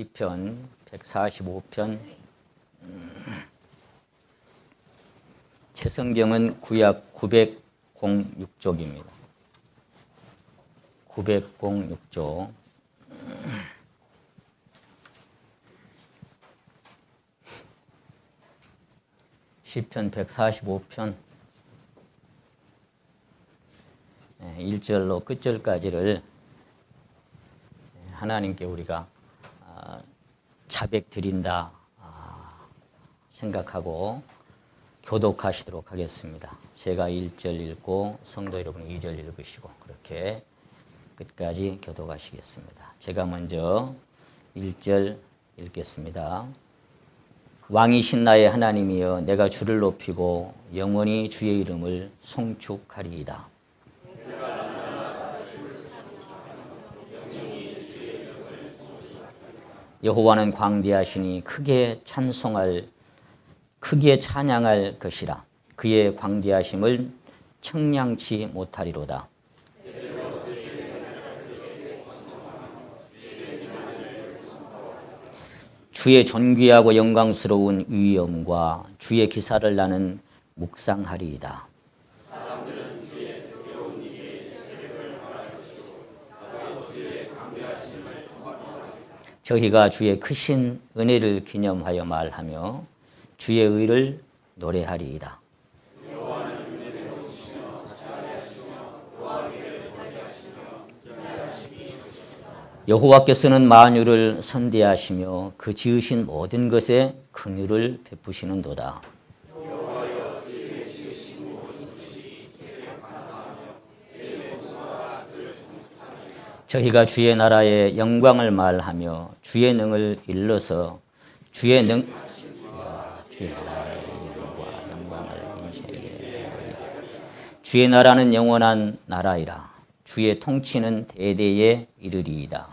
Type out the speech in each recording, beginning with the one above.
시편 145편. 최성경은 구약 906쪽입니다. 906쪽. 시편 145편 1절로 끝절까지를 하나님께 우리가 자백 드린다 생각하고 교독하시도록 하겠습니다. 제가 1절 읽고 성도 여러분이 2절 읽으시고 그렇게 끝까지 교독하시겠습니다. 제가 먼저 1절 읽겠습니다. 왕이신 나의 하나님이여, 내가 주를 높이고 영원히 주의 이름을 송축하리이다. 여호와는 광대하시니 크게 찬양할 것이라. 그의 광대하심을 청량치 못하리로다. 주의 존귀하고 영광스러운 위엄과 주의 기사를 나는 묵상하리이다. 저희가 주의 크신 은혜를 기념하여 말하며 주의 의를 노래하리이다. 여호와께서는 만유를 선대하시며 그 지으신 모든 것에 긍휼을 베푸시는도다. 저희가 주의 나라의 영광을 말하며 주의 능을 일러서 주의 나라의 영광을 인생에 주의 나라는 영원한 나라이라. 주의 통치는 대대에 이르리이다.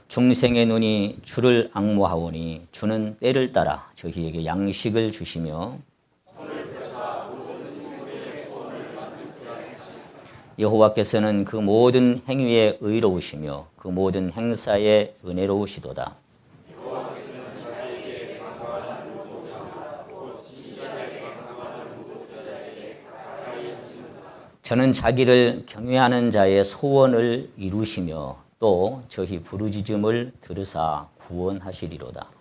중생의 눈이 주를 앙모하오니 주는 때를 따라 저희에게 양식을 주시며 여호와께서는 그 모든 행위에 의로우시며 그 모든 행사에 은혜로우시도다. 저는 자기를 경외하는 자의 소원을 이루시며 또 저희 부르짖음을 들으사 구원하시리로다.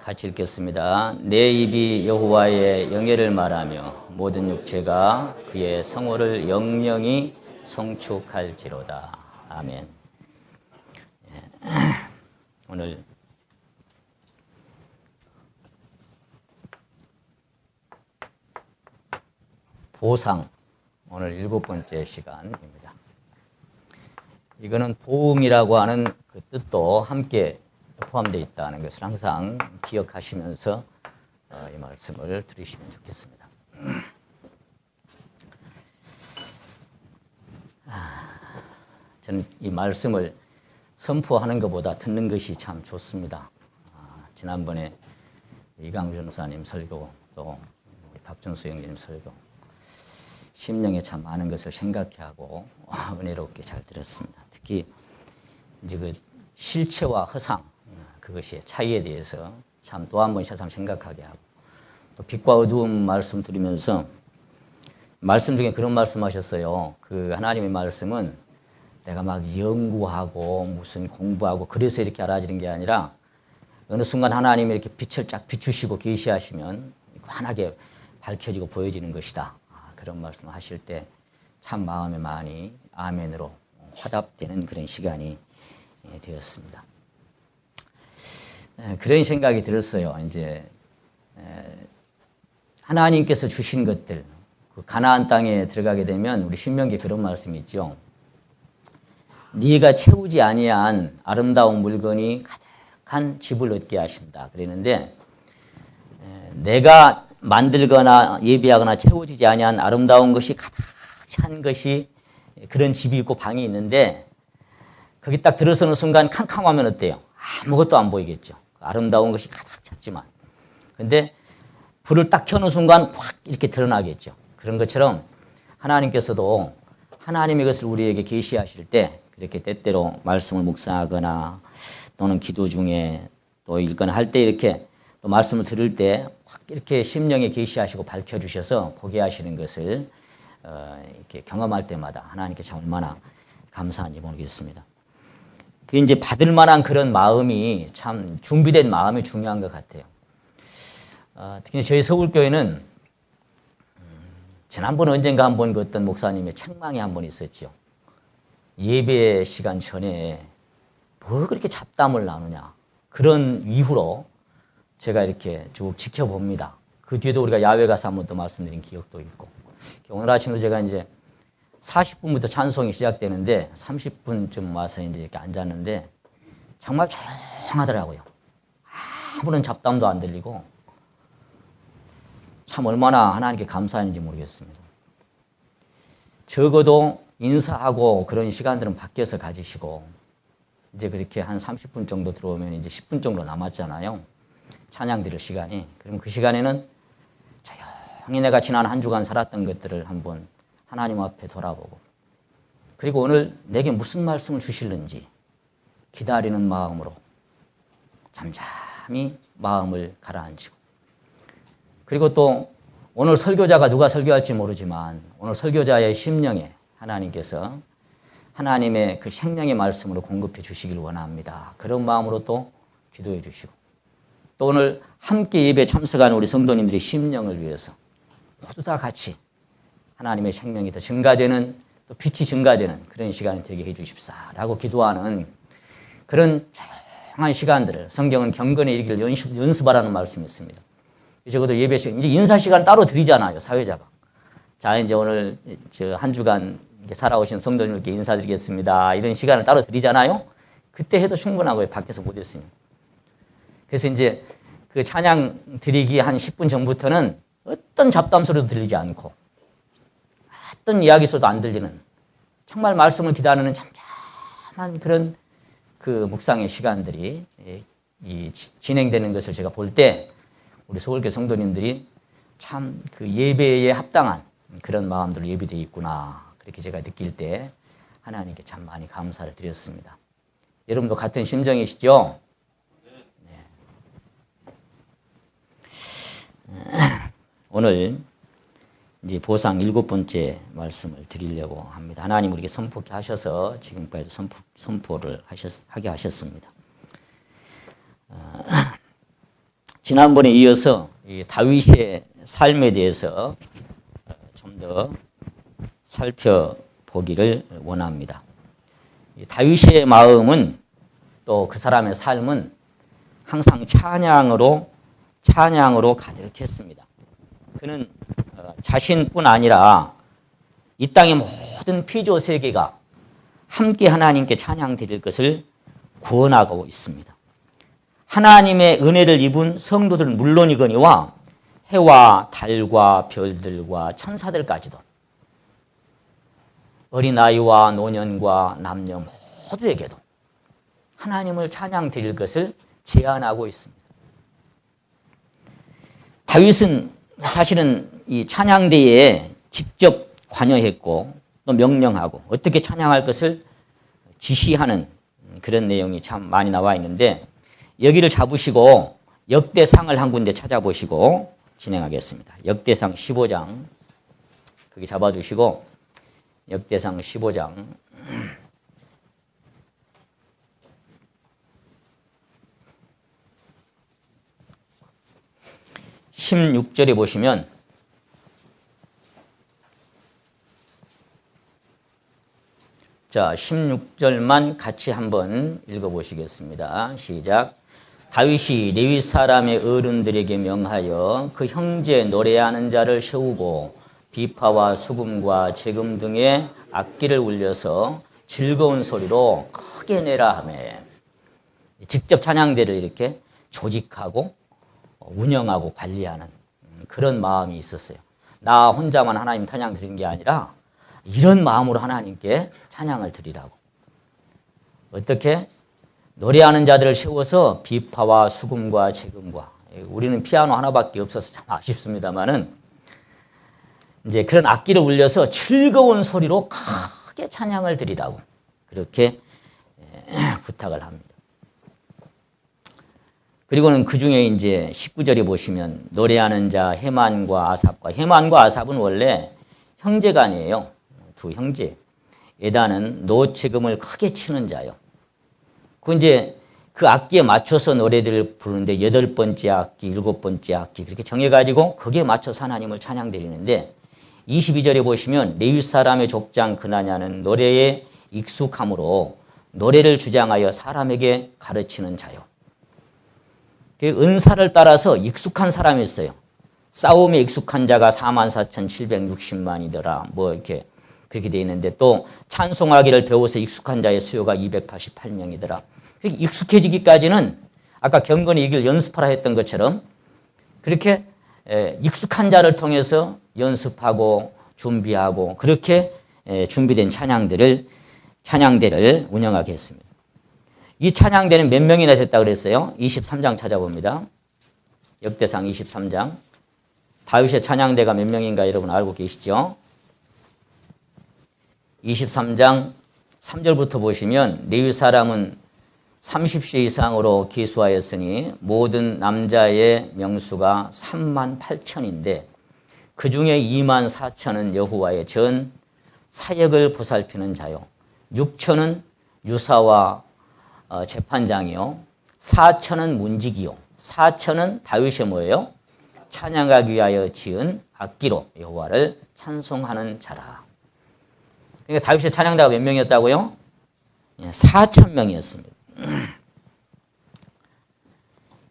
같이 읽겠습니다. 내 입이 여호와의 영예를 말하며 모든 육체가 그의 성호를 영영히 송축할지로다. 아멘. 오늘 보상, 오늘 7번째 시간입니다. 이거는 보응이라고 하는 그 뜻도 함께 포함되어 있다는 것을 항상 기억하시면서 이 말씀을 들으시면 좋겠습니다. 저는 이 말씀을 선포하는 것보다 듣는 것이 참 좋습니다. 지난번에 이강준 전사님 설교, 또 박준수 형님 설교, 심령에 참 많은 것을 생각해 하고 은혜롭게 잘 들었습니다. 특히 이제 그 실체와 허상, 그것의 차이에 대해서 참 또 한 번 새삼 생각하게 하고, 또 빛과 어두움 말씀 들으면서 말씀 중에 그런 말씀하셨어요. 그 하나님의 말씀은 내가 막 연구하고 무슨 공부하고 그래서 이렇게 알아지는 게 아니라 어느 순간 하나님이 이렇게 빛을 쫙 비추시고 계시하시면 환하게 밝혀지고 보여지는 것이다. 그런 말씀을 하실 때 참 마음에 많이 아멘으로 화답되는 그런 시간이 되었습니다. 그런 생각이 들었어요. 이제 하나님께서 주신 것들, 그 가나안 땅에 들어가게 되면 우리 신명기에 그런 말씀이 있죠. 네가 채우지 아니한 아름다운 물건이 가득한 집을 얻게 하신다. 그랬는데 내가 만들거나 예비하거나 채워지지 아니한 아름다운 것이 가득 찬 것이 그런 집이 있고 방이 있는데 거기 딱 들어서는 순간 캄캄하면 어때요? 아무것도 안 보이겠죠. 아름다운 것이 가득 찼지만. 근데 불을 딱 켜는 순간 확 이렇게 드러나겠죠. 그런 것처럼 하나님께서도 하나님의 것을 우리에게 계시하실 때 그렇게 때때로 말씀을 묵상하거나 또는 기도 중에 또 읽거나 할 때 이렇게 또 말씀을 들을 때 확 이렇게 심령에 계시하시고 밝혀주셔서 보게 하시는 것을 이렇게 경험할 때마다 하나님께 참 얼마나 감사한지 모르겠습니다. 그 이제 받을 만한 그런 마음이 참 준비된 마음이 중요한 것 같아요. 특히 저희 서울교회는 지난번 언젠가 한번 그 어떤 목사님의 책망이 한 번 있었죠. 예배 시간 전에 뭐 그렇게 잡담을 나누냐. 그런 이후로 제가 이렇게 쭉 지켜봅니다. 그 뒤에도 우리가 야외 가서 한번 또 말씀드린 기억도 있고. 오늘 아침도 제가 이제 40분부터 찬송이 시작되는데 30분쯤 와서 이제 이렇게 앉았는데 정말 조용하더라고요. 아무런 잡담도 안 들리고 참 얼마나 하나님께 감사한지 모르겠습니다. 적어도 인사하고 그런 시간들은 밖에서 가지시고 이제 그렇게 한 30분 정도 들어오면 이제 10분 정도 남았잖아요. 찬양 드릴 시간이. 그럼 그 시간에는 조용히 내가 지난 한 주간 살았던 것들을 한번 하나님 앞에 돌아보고 그리고 오늘 내게 무슨 말씀을 주실는지 기다리는 마음으로 잠잠히 마음을 가라앉히고 그리고 또 오늘 설교자가 누가 설교할지 모르지만 오늘 설교자의 심령에 하나님께서 하나님의 그 생명의 말씀으로 공급해 주시길 원합니다. 그런 마음으로 또 기도해 주시고 또 오늘 함께 예배에 참석하는 우리 성도님들의 심령을 위해서 모두 다 같이 하나님의 생명이 더 증가되는 또 빛이 증가되는 그런 시간이 되게 해 주십사라고 기도하는 그런 조용한 시간들을 성경은 경건에 이르기를 연습하라는 말씀이 있습니다. 적어도 예배 시간, 이제 인사 시간 따로 드리잖아요, 사회자가. 자, 이제 오늘 한 주간 살아오신 성도님께 인사드리겠습니다. 이런 시간을 따로 드리잖아요. 그때 해도 충분하고요, 밖에서 못 했으면. 그래서 이제 그 찬양 드리기 한 10분 전부터는 어떤 잡담 소리도 들리지 않고, 어떤 이야기 소리도 안 들리는, 정말 말씀을 기다리는 잠잠한 그런 그 묵상의 시간들이 진행되는 것을 제가 볼 때, 우리 서울교회 성도님들이 참 그 예배에 합당한 그런 마음들로 예비되어 있구나. 그렇게 제가 느낄 때 하나님께 참 많이 감사를 드렸습니다. 여러분도 같은 심정이시죠? 네. 오늘 이제 보상 7번째 말씀을 드리려고 합니다. 하나님 우리에게 선포케 하셔서 지금까지 선포를 하게 하셨습니다. 지난번에 이어서 이 다윗의 삶에 대해서 좀 더 살펴보기를 원합니다. 다윗의 마음은 또 그 사람의 삶은 항상 찬양으로 가득했습니다. 그는 자신뿐 아니라 이 땅의 모든 피조 세계가 함께 하나님께 찬양 드릴 것을 구원하고 있습니다. 하나님의 은혜를 입은 성도들은 물론이거니와 해와 달과 별들과 천사들까지도 어린아이와 노년과 남녀 모두에게도 하나님을 찬양 드릴 것을 제안하고 있습니다. 다윗은 사실은 이 찬양대에 직접 관여했고 또 명령하고 어떻게 찬양할 것을 지시하는 그런 내용이 참 많이 나와 있는데 여기를 잡으시고 역대상을 한 군데 찾아보시고 진행하겠습니다. 역대상 15장 거기 잡아두시고 역대상 15장 16절에 보시면 자 16절만 같이 한번 읽어보시겠습니다. 시작. 다윗이 레위 사람의 어른들에게 명하여 그 형제 노래하는 자를 세우고 비파와 수금과 재금 등의 악기를 울려서 즐거운 소리로 크게 내라 하며 직접 찬양대를 이렇게 조직하고 운영하고 관리하는 그런 마음이 있었어요. 나 혼자만 하나님 찬양 드리는 게 아니라 이런 마음으로 하나님께 찬양을 드리라고. 어떻게? 노래하는 자들을 세워서 비파와 수금과 재금과 우리는 피아노 하나밖에 없어서 참 아쉽습니다만은 이제 그런 악기를 울려서 즐거운 소리로 크게 찬양을 드리라고 그렇게 부탁을 합니다. 그리고는 그 중에 이제 19절에 보시면 노래하는 자 헤만과 아삽과, 헤만과 아삽은 원래 형제간이에요. 두 형제. 에다는 노체금을 크게 치는 자요. 그 이제 그 악기에 맞춰서 노래들을 부르는데 8번째 악기, 7번째 악기 그렇게 정해가지고 거기에 맞춰서 하나님을 찬양 드리는데 22절에 보시면 레위 사람의 족장 그나냐는 노래에 익숙함으로 노래를 주장하여 사람에게 가르치는 자요. 은사를 따라서 익숙한 사람이 있어요. 싸움에 익숙한 자가 44,760만이더라. 뭐 이렇게 그렇게 돼 있는데 또 찬송하기를 배워서 익숙한 자의 수요가 288명이더라. 익숙해지기까지는 아까 경건의 이길 연습하라 했던 것처럼 그렇게 익숙한 자를 통해서 연습하고 준비하고 그렇게 준비된 찬양대를 운영하게 했습니다. 이 찬양대는 몇 명이나 됐다 그랬어요? 23장 찾아봅니다. 역대상 23장. 다윗의 찬양대가 몇 명인가 여러분 알고 계시죠? 23장 3절부터 보시면 레위 사람은 30세 이상으로 기수하였으니 모든 남자의 명수가 3만 8천인데 그 중에 2만 4천은 여호와의 전 사역을 보살피는 자요. 6천은 유사와 재판장이요. 4천은 문지기요. 4천은 다윗의 뭐예요? 찬양하기 위하여 지은 악기로 여호와를 찬송하는 자라. 그러니까 다윗의 찬양자가 몇 명이었다고요? 4천 명이었습니다.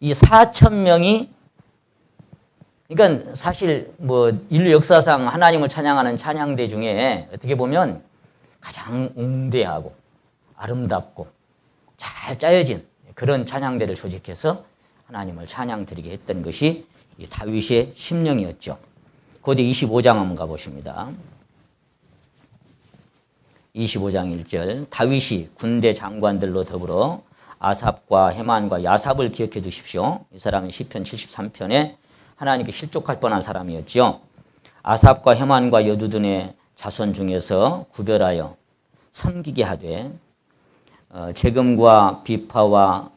이 4천 명이 그러니까 사실 뭐 인류 역사상 하나님을 찬양하는 찬양대 중에 어떻게 보면 가장 웅대하고 아름답고 잘 짜여진 그런 찬양대를 조직해서 하나님을 찬양 드리게 했던 것이 이 다윗의 심령이었죠. 고대 25장 한번 가보십니다. 25장 1절 다윗이 군대 장관들로 더불어 아삽과 헤만과 야삽을 기억해 두십시오. 이 사람은 시편 73편에 하나님께 실족할 뻔한 사람이었죠. 아삽과 헤만과 여두둔의 자손 중에서 구별하여 섬기게 하되 재금과 비파와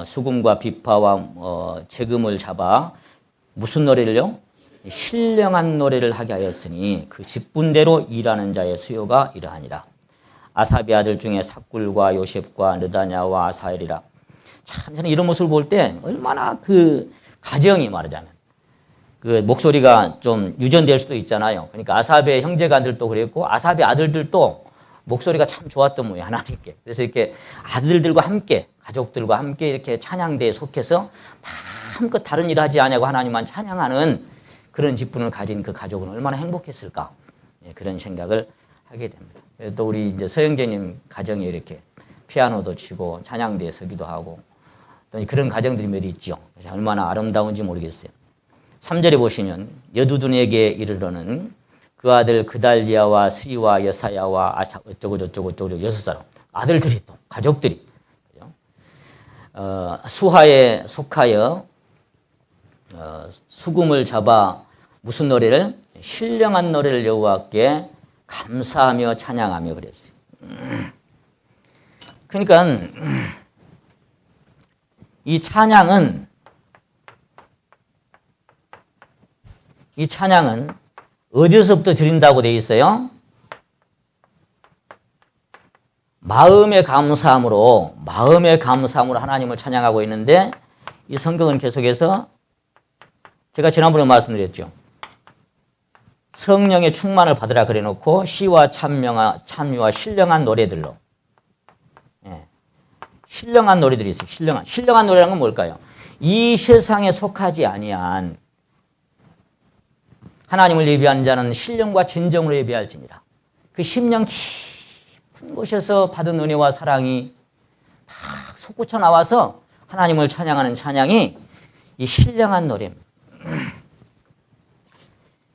수금과 비파와 재금을 잡아 무슨 노래를요? 신령한 노래를 하게 하였으니 그 직분대로 일하는 자의 수요가 이러하니라. 아삽의 아들 중에 삭굴과 요셉과 느다냐와 아사엘이라. 참 저는 이런 모습을 볼 때 얼마나 그 가정이 말하자면 그 목소리가 좀 유전될 수도 있잖아요. 그러니까 아삽의 형제간들도 그랬고 아삽의 아들들도 목소리가 참 좋았던 모양이에요, 하나님께. 그래서 이렇게 아들들과 함께 가족들과 함께 이렇게 찬양대에 속해서 마음껏 다른 일을 하지 않냐고 하나님만 찬양하는 그런 직분을 가진 그 가족은 얼마나 행복했을까. 그런 생각을 하게 됩니다. 또 우리 이제 서영재님 가정에 이렇게 피아노도 치고 찬양대에 서기도 하고 또 그런 가정들이 몇 있죠. 얼마나 아름다운지 모르겠어요. 3절에 보시면 여두둔에게 이르러는 그 아들 그달리아와 스리와 여사야와 아사 어쩌고 저쩌고 6사람 아들들이 또 가족들이 수하에 속하여 수금을 잡아 무슨 노래를? 신령한 노래를 여호와께 감사하며 찬양하며 그랬어요. 그러니까 이 찬양은 어디서부터 드린다고 되어 있어요? 마음의 감사함으로 하나님을 찬양하고 있는데 이 성경은 계속해서 제가 지난번에 말씀드렸죠. 성령의 충만을 받으라 그래놓고 시와 찬미와 신령한 노래들로 신령한 노래들이 있어요. 신령한 노래라는 건 뭘까요? 이 세상에 속하지 아니한 하나님을 예비하는 자는 신령과 진정으로 예비할지니라. 그 심령 깊은 곳에서 받은 은혜와 사랑이 막 솟구쳐 나와서 하나님을 찬양하는 찬양이 이 신령한 노래입니다.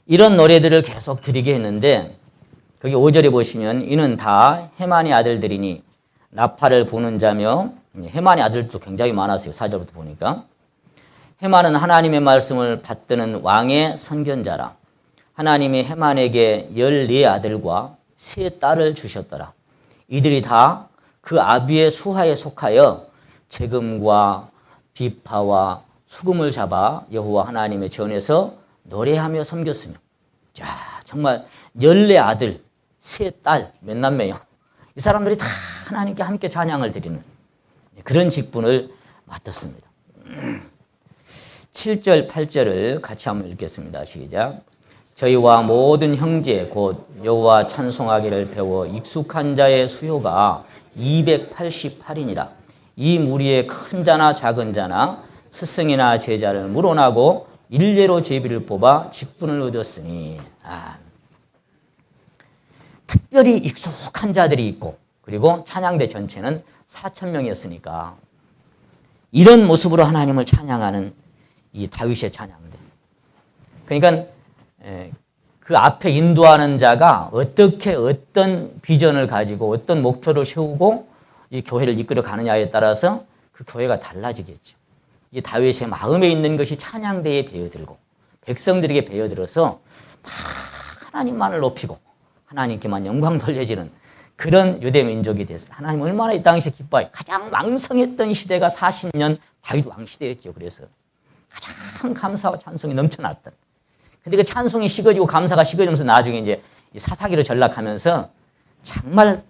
이런 노래들을 계속 드리게 했는데 거기 5절에 보시면 이는 다 헤만의 아들들이니 나팔을 부는 자며 헤만의 아들도 굉장히 많았어요. 4절부터 보니까 해만은 하나님의 말씀을 받드는 왕의 선견자라. 하나님이 해만에게 14아들과 3딸을 주셨더라. 이들이 다 그 아비의 수하에 속하여 재금과 비파와 수금을 잡아 여호와 하나님의 전에서 노래하며 섬겼으며. 자, 정말 14아들, 3딸, 몇 남매요? 이 사람들이 다 하나님께 함께 찬양을 드리는 그런 직분을 맡았습니다. 7절, 8절을 같이 한번 읽겠습니다. 시작. 저희와 모든 형제 곧 여호와 찬송하기를 배워 익숙한 자의 수요가 288이니라. 이 무리의 큰 자나 작은 자나 스승이나 제자를 물어나고 일례로 제비를 뽑아 직분을 얻었으니. 특별히 익숙한 자들이 있고 그리고 찬양대 전체는 4,000명이었으니까 이런 모습으로 하나님을 찬양하는 이 다윗의 찬양대. 그러니까 그 앞에 인도하는 자가 어떻게 어떤 비전을 가지고 어떤 목표를 세우고 이 교회를 이끌어 가느냐에 따라서 그 교회가 달라지겠죠. 이 다윗의 마음에 있는 것이 찬양대에 배어들고 백성들에게 배어들어서 막 하나님만을 높이고 하나님께만 영광 돌려지는 그런 유대 민족이 됐어요. 하나님 얼마나 이 당시에 기뻐요. 가장 왕성했던 시대가 40년 다윗 왕 시대였죠. 그래서 가장 감사와 찬송이 넘쳐났던. 근데 그 찬송이 식어지고 감사가 식어지면서 나중에 이제 사사기로 전락하면서 정말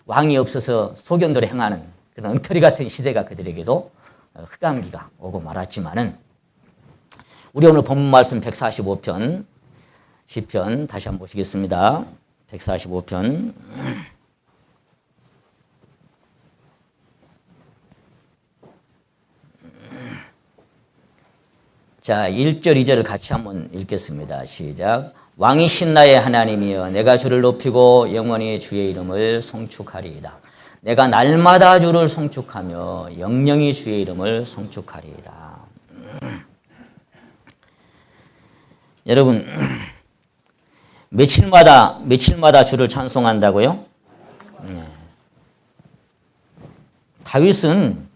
왕이 없어서 소견대로 행하는 그런 엉터리 같은 시대가 그들에게도 흑암기가 오고 말았지만은 우리 오늘 본문 말씀 145편 시편 다시 한번 보시겠습니다. 145편. 자, 1절, 2절을 같이 한번 읽겠습니다. 시작. 왕이신 나의 하나님이여 내가 주를 높이고 영원히 주의 이름을 송축하리이다. 내가 날마다 주를 송축하며 영영이 주의 이름을 송축하리이다. 여러분, 며칠마다 주를 찬송한다고요? 다윗은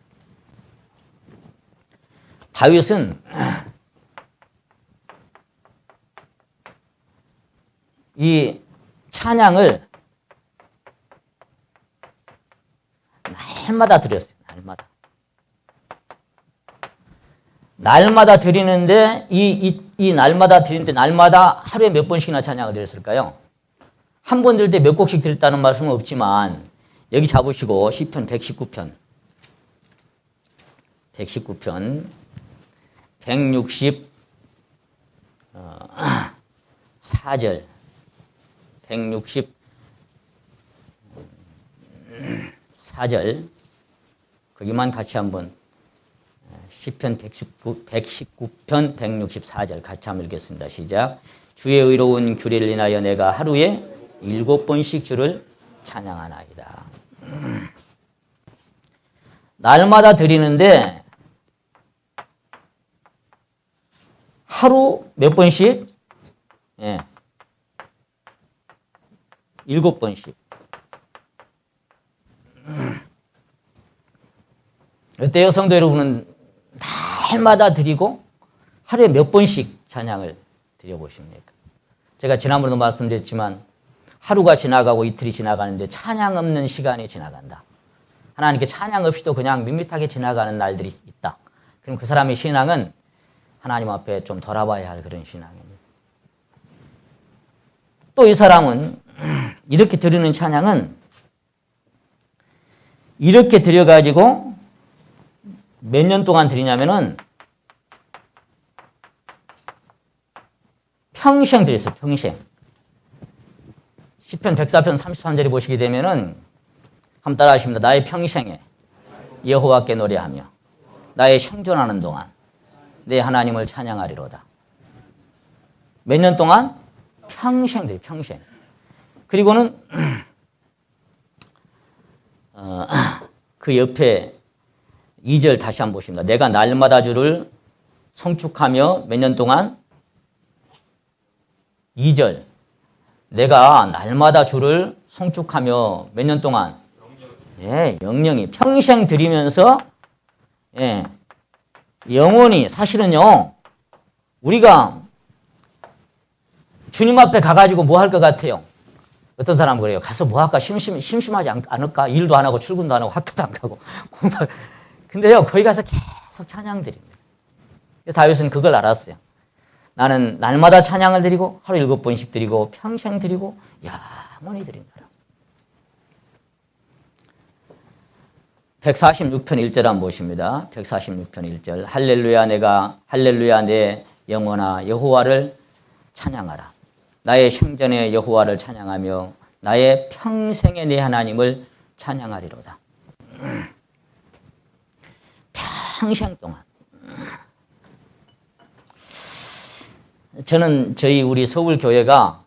이 찬양을 날마다 드렸어요. 날마다 드리는데 이 날마다 드리는데 날마다 하루에 몇 번씩이나 찬양을 드렸을까요? 한 번 드릴 때 몇 곡씩 드렸다는 말씀은 없지만 여기 잡으시고 시편 119편 164절 164절 거기만 같이 한번 시편 119편 164절 같이 한번 읽겠습니다. 시작. 주의 의로운 규례를 인하여 내가 하루에 7번씩 주를 찬양하나이다. 날마다 드리는데 하루 몇 번씩? 7번씩. 어때요? 성도 여러분은 날마다 드리고 하루에 몇 번씩 찬양을 드려보십니까? 제가 지난번에도 말씀드렸지만 하루가 지나가고 이틀이 지나가는데 찬양 없는 시간이 지나간다. 하나님께 찬양 없이도 그냥 밋밋하게 지나가는 날들이 있다. 그럼 그 사람의 신앙은 하나님 앞에 좀 돌아봐야 할 그런 신앙입니다. 또 이 사람은 이렇게 드리는 찬양은 이렇게 드려가지고 몇 년 동안 드리냐면은 평생 드렸어요. 평생. 시편 104편 33절에 보시게 되면은 한번 따라 하십니다. 나의 평생에 여호와께 노래하며 나의 생존하는 동안 내 하나님을 찬양하리로다. 몇 년 동안? 평생 드려요. 평생. 그리고는 그 옆에 2절 다시 한번 보십니다. 내가 날마다 주를 송축하며 몇 년 동안? 2절. 내가 날마다 주를 송축하며 몇 년 동안? 영영이. 평생 드리면서 영원히 사실은요, 우리가 주님 앞에 가가지고 뭐 할 것 같아요? 어떤 사람은 그래요. 가서 뭐 할까? 심심하지 않을까? 일도 안 하고 출근도 안 하고 학교도 안 가고. 근데요, 거기 가서 계속 찬양 드립니다. 다윗은 그걸 알았어요. 나는 날마다 찬양을 드리고 하루 7번씩 드리고 평생 드리고 영원히 드린다. 146편 1절 한번 보십니다. 146편 1절. 할렐루야 내 영혼아 여호와를 찬양하라. 나의 생전에 여호와를 찬양하며 나의 평생에 내 하나님을 찬양하리로다. 평생 동안. 저는 우리 서울교회가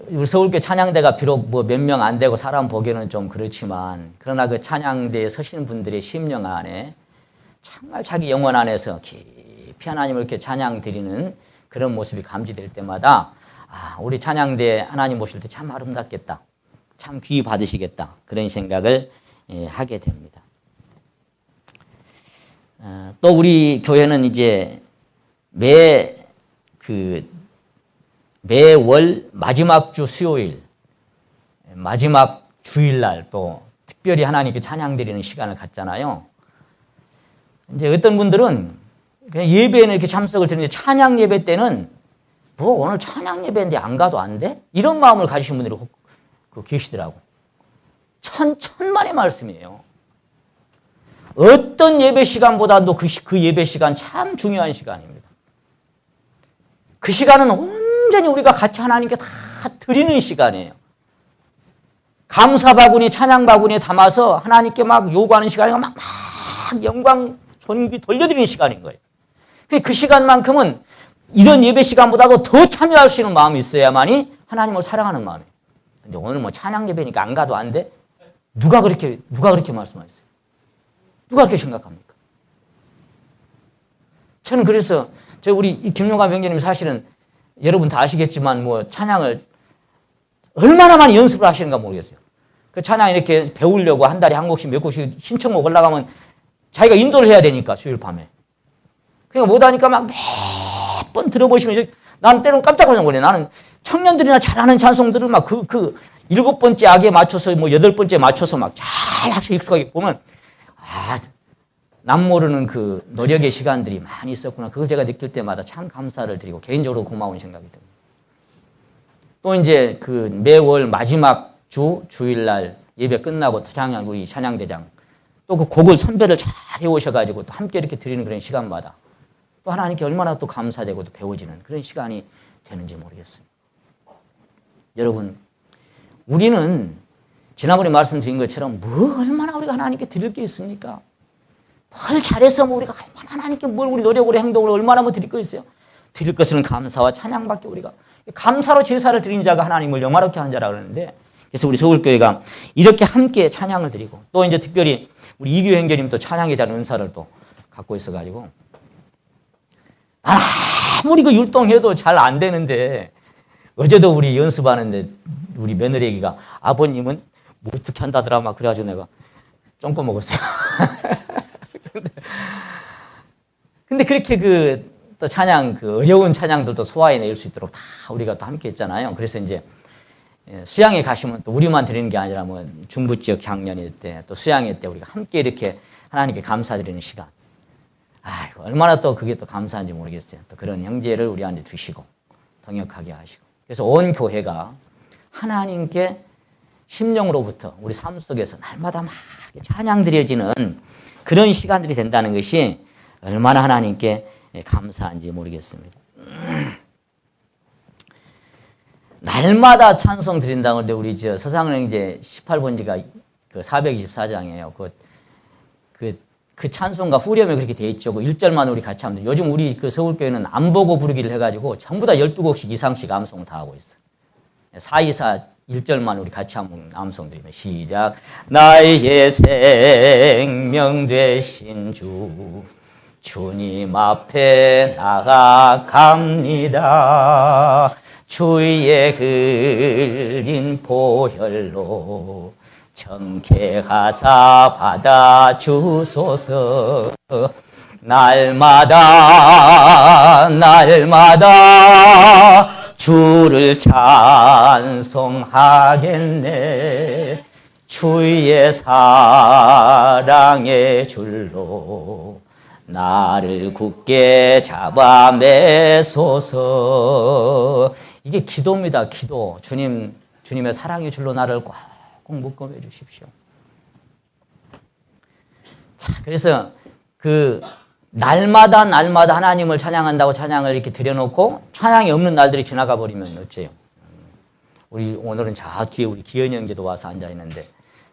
우리 서울교회 찬양대가 비록 뭐 몇 명 안 되고 사람 보기에는 좀 그렇지만 그러나 그 찬양대에 서시는 분들의 심령 안에 정말 자기 영혼 안에서 깊이 하나님을 이렇게 찬양 드리는 그런 모습이 감지될 때마다 우리 찬양대 하나님 모실 때 참 아름답겠다. 참 귀히 받으시겠다. 그런 생각을 하게 됩니다. 또 우리 교회는 이제 매월 마지막 주 수요일, 마지막 주일날 또 특별히 하나님께 찬양 드리는 시간을 갖잖아요. 이제 어떤 분들은 그냥 예배에는 이렇게 참석을 드리는데 찬양 예배 때는 뭐 오늘 찬양 예배인데 안 가도 안 돼? 이런 마음을 가지신 분들이 계시더라고. 천만의 말씀이에요. 어떤 예배 시간보다도 그 예배 시간 참 중요한 시간입니다. 그 시간은 온전히 우리가 같이 하나님께 다 드리는 시간이에요. 감사 바구니, 찬양 바구니에 담아서 하나님께 막 요구하는 시간이고 막 영광, 존귀 돌려드리는 시간인 거예요. 그 시간만큼은 이런 예배 시간보다도 더 참여할 수 있는 마음이 있어야만이 하나님을 사랑하는 마음이에요. 근데 오늘 뭐 찬양 예배니까 안 가도 안 돼? 누가 그렇게 말씀하셨어요? 누가 그렇게 생각합니까? 저는 그래서 우리 김용감 형제님 사실은 여러분 다 아시겠지만 뭐 찬양을 얼마나 많이 연습을 하시는가 모르겠어요. 그 찬양 이렇게 배우려고 한 달에 한 곡씩 몇 곡씩 신청곡 올라가면 자기가 인도를 해야 되니까 수요일 밤에. 그러니까 못하니까 막 몇 번 들어보시면 난 때로는 깜짝 놀래. 나는 청년들이나 잘하는 찬송들을 막 그 7번째 악에 맞춰서 뭐 8번째 맞춰서 막 잘 학식 익숙하게 보면 남 모르는 그 노력의 시간들이 많이 있었구나. 그걸 제가 느낄 때마다 참 감사를 드리고 개인적으로 고마운 생각이 듭니다. 또 이제 그 매월 마지막 주일날 예배 끝나고 찬양 우리 찬양대장 또 그 곡을 선별을 잘 해오셔가지고 또 함께 이렇게 드리는 그런 시간마다 또 하나님께 얼마나 또 감사되고 또 배워지는 그런 시간이 되는지 모르겠습니다. 여러분, 우리는 지난번에 말씀드린 것처럼 뭐 얼마나 우리가 하나님께 드릴 게 있습니까? 뭘 잘해서 뭐 우리가 얼마나 하나님께 뭘 우리 노력으로 행동으로 얼마나 뭐 드릴 거 있어요? 드릴 것은 감사와 찬양밖에 우리가 감사로 제사를 드린 자가 하나님을 영화롭게 하는 자라 그러는데 그래서 우리 서울교회가 이렇게 함께 찬양을 드리고 또 이제 특별히 우리 이규 형제님도 찬양에 대한 은사를 또 갖고 있어가지고 난 아무리 그 율동해도 잘 안 되는데 어제도 우리 연습하는데 우리 며느리 애기가 아버님은 뭐 어떻게 한다더라 막 그래가지고 내가 쫑꼬 먹었어요. 근데 그렇게 또 찬양, 어려운 찬양들도 소화해낼 수 있도록 다 우리가 또 함께 했잖아요. 그래서 이제 수양회 가시면 또 우리만 드리는 게 아니라 뭐 중부 지역 장년회 때 또 수양회 때 우리가 함께 이렇게 하나님께 감사드리는 시간. 아이고, 얼마나 또 그게 또 감사한지 모르겠어요. 또 그런 형제를 우리 안에 두시고 동역하게 하시고. 그래서 온 교회가 하나님께 심령으로부터 우리 삶 속에서 날마다 막 찬양 드려지는 그런 시간들이 된다는 것이 얼마나 하나님께 감사한지 모르겠습니다. 날마다 찬송 드린다고 하는데 우리 서상령제 18번지가 그 424장이에요. 그 찬송가 후렴에 그렇게 돼 있죠. 그 1절만 우리 같이 하면 요즘 우리 그 서울교회는 안 보고 부르기를 해가지고 전부 다 12곡씩 이상씩 암송을 다 하고 있어요. 424 1절만 우리 같이 한번 암송 드리면 시작. 나의 생명 되신 주님 앞에 나아갑니다. 주의 흘린 보혈로 정케하사 받아주소서. 날마다 날마다 주를 찬송하겠네. 주의 사랑의 줄로 나를 굳게 잡아 매소서. 이게 기도입니다. 기도. 주님의 사랑의 줄로 나를 꼭 묶어 매 주십시오. 자, 그래서 그 날마다 하나님을 찬양한다고 찬양을 이렇게 드려놓고 찬양이 없는 날들이 지나가 버리면 어째요? 우리 오늘은 저 뒤에 우리 기현이 형제도 와서 앉아 있는데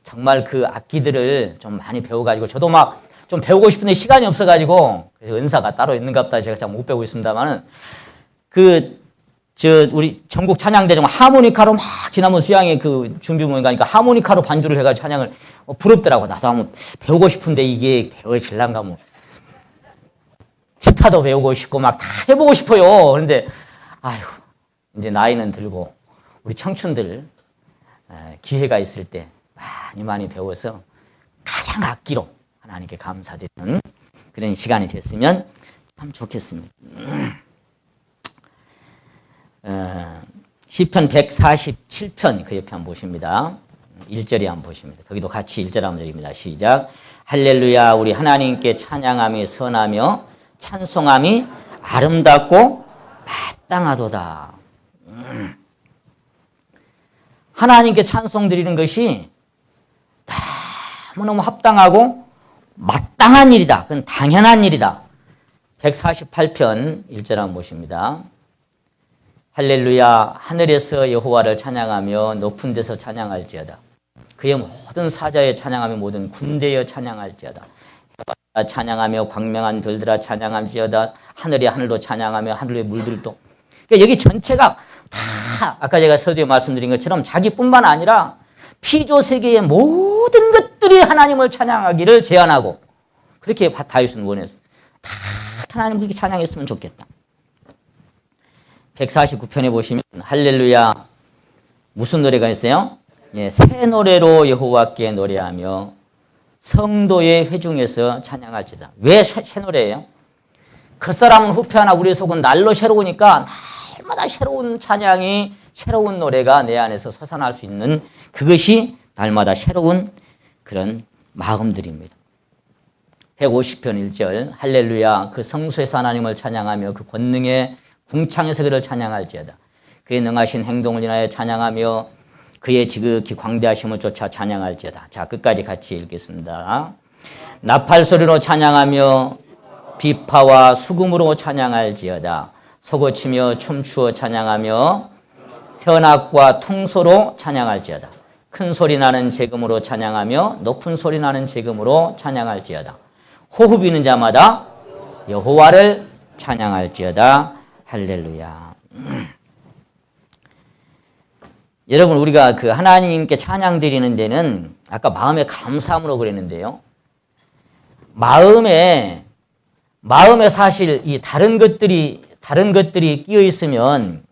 정말 그 악기들을 좀 많이 배워가지고 저도 막 좀 배우고 싶은데 시간이 없어가지고 그래서 은사가 따로 있는가 보다 제가 잘 못 배우고 있습니다만은 우리 전국 찬양대전 하모니카로 막 지난번 수양회 그 준비 모임 가니까 하모니카로 반주를 해가지고 찬양을 부럽더라고. 나도 한번 배우고 싶은데 이게 배워질란가 뭐. 기타도 배우고 싶고 막 다 해보고 싶어요. 그런데 아휴 이제 나이는 들고 우리 청춘들 기회가 있을 때 많이 배워서 가장 악기로 하나님께 감사드리는 그런 시간이 됐으면 참 좋겠습니다. 시편 147편 그 옆에 한번 보십니다. 1절에 한번 보십니다. 거기도 같이 1절 한번 드립니다. 시작. 할렐루야 우리 하나님께 찬양함이 선하며 찬송함이 아름답고 마땅하도다. 하나님께 찬송 드리는 것이 너무너무 합당하고 마땅한 일이다. 그건 당연한 일이다. 148편 1절 한번 보십니다. 할렐루야 하늘에서 여호와를 찬양하며 높은 데서 찬양할지어다. 그의 모든 사자에 찬양하며 모든 군대에 찬양할지어다. 해바라 찬양하며 광명한 별들아 찬양할지어다. 하늘이 하늘도 찬양하며 하늘의 물들도. 그러니까 여기 전체가 다 아까 제가 서두에 말씀드린 것처럼 자기뿐만 아니라 피조 세계의 모든 것들이 하나님을 찬양하기를 제안하고 그렇게 다윗은 원했어요. 다 하나님을 그렇게 찬양했으면 좋겠다. 149편에 보시면 할렐루야 무슨 노래가 있어요? 예, 새 노래로 여호와께 노래하며 성도의 회중에서 찬양할지다. 왜 새 노래예요? 겉사람은 후패하나 우리의 속은 날로 새로우니까 날마다 새로운 찬양이 새로운 노래가 내 안에서 솟아날 수 있는 그것이 날마다 새로운 그런 마음들입니다. 150편 1절 할렐루야 그 성수에서 하나님을 찬양하며 그 권능의 궁창에서 그를 찬양할지어다. 그의 능하신 행동을 인하여 찬양하며 그의 지극히 광대하심을 쫓아 찬양할지어다. 자, 끝까지 같이 읽겠습니다. 나팔 소리로 찬양하며 비파와 수금으로 찬양할지어다. 소고치며 춤추어 찬양하며 현악과 퉁소로 찬양할지어다. 큰 소리 나는 제금으로 찬양하며 높은 소리 나는 제금으로 찬양할지어다. 호흡 있는 자마다 여호와를 찬양할지어다. 할렐루야. 여러분 우리가 그 하나님께 찬양 드리는 데는 아까 마음의 감사함으로 그랬는데요. 마음에 사실 이 다른 것들이 끼어 있으면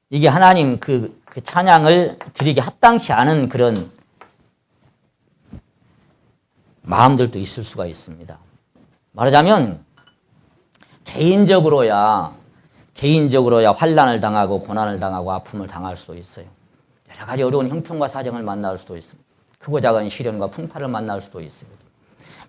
이게 하나님 그 찬양을 드리기 합당치 않은 그런 마음들도 있을 수가 있습니다. 말하자면 개인적으로야 환난을 당하고 고난을 당하고 아픔을 당할 수도 있어요. 여러 가지 어려운 형편과 사정을 만날 수도 있습니다. 크고 작은 시련과 풍파를 만날 수도 있습니다.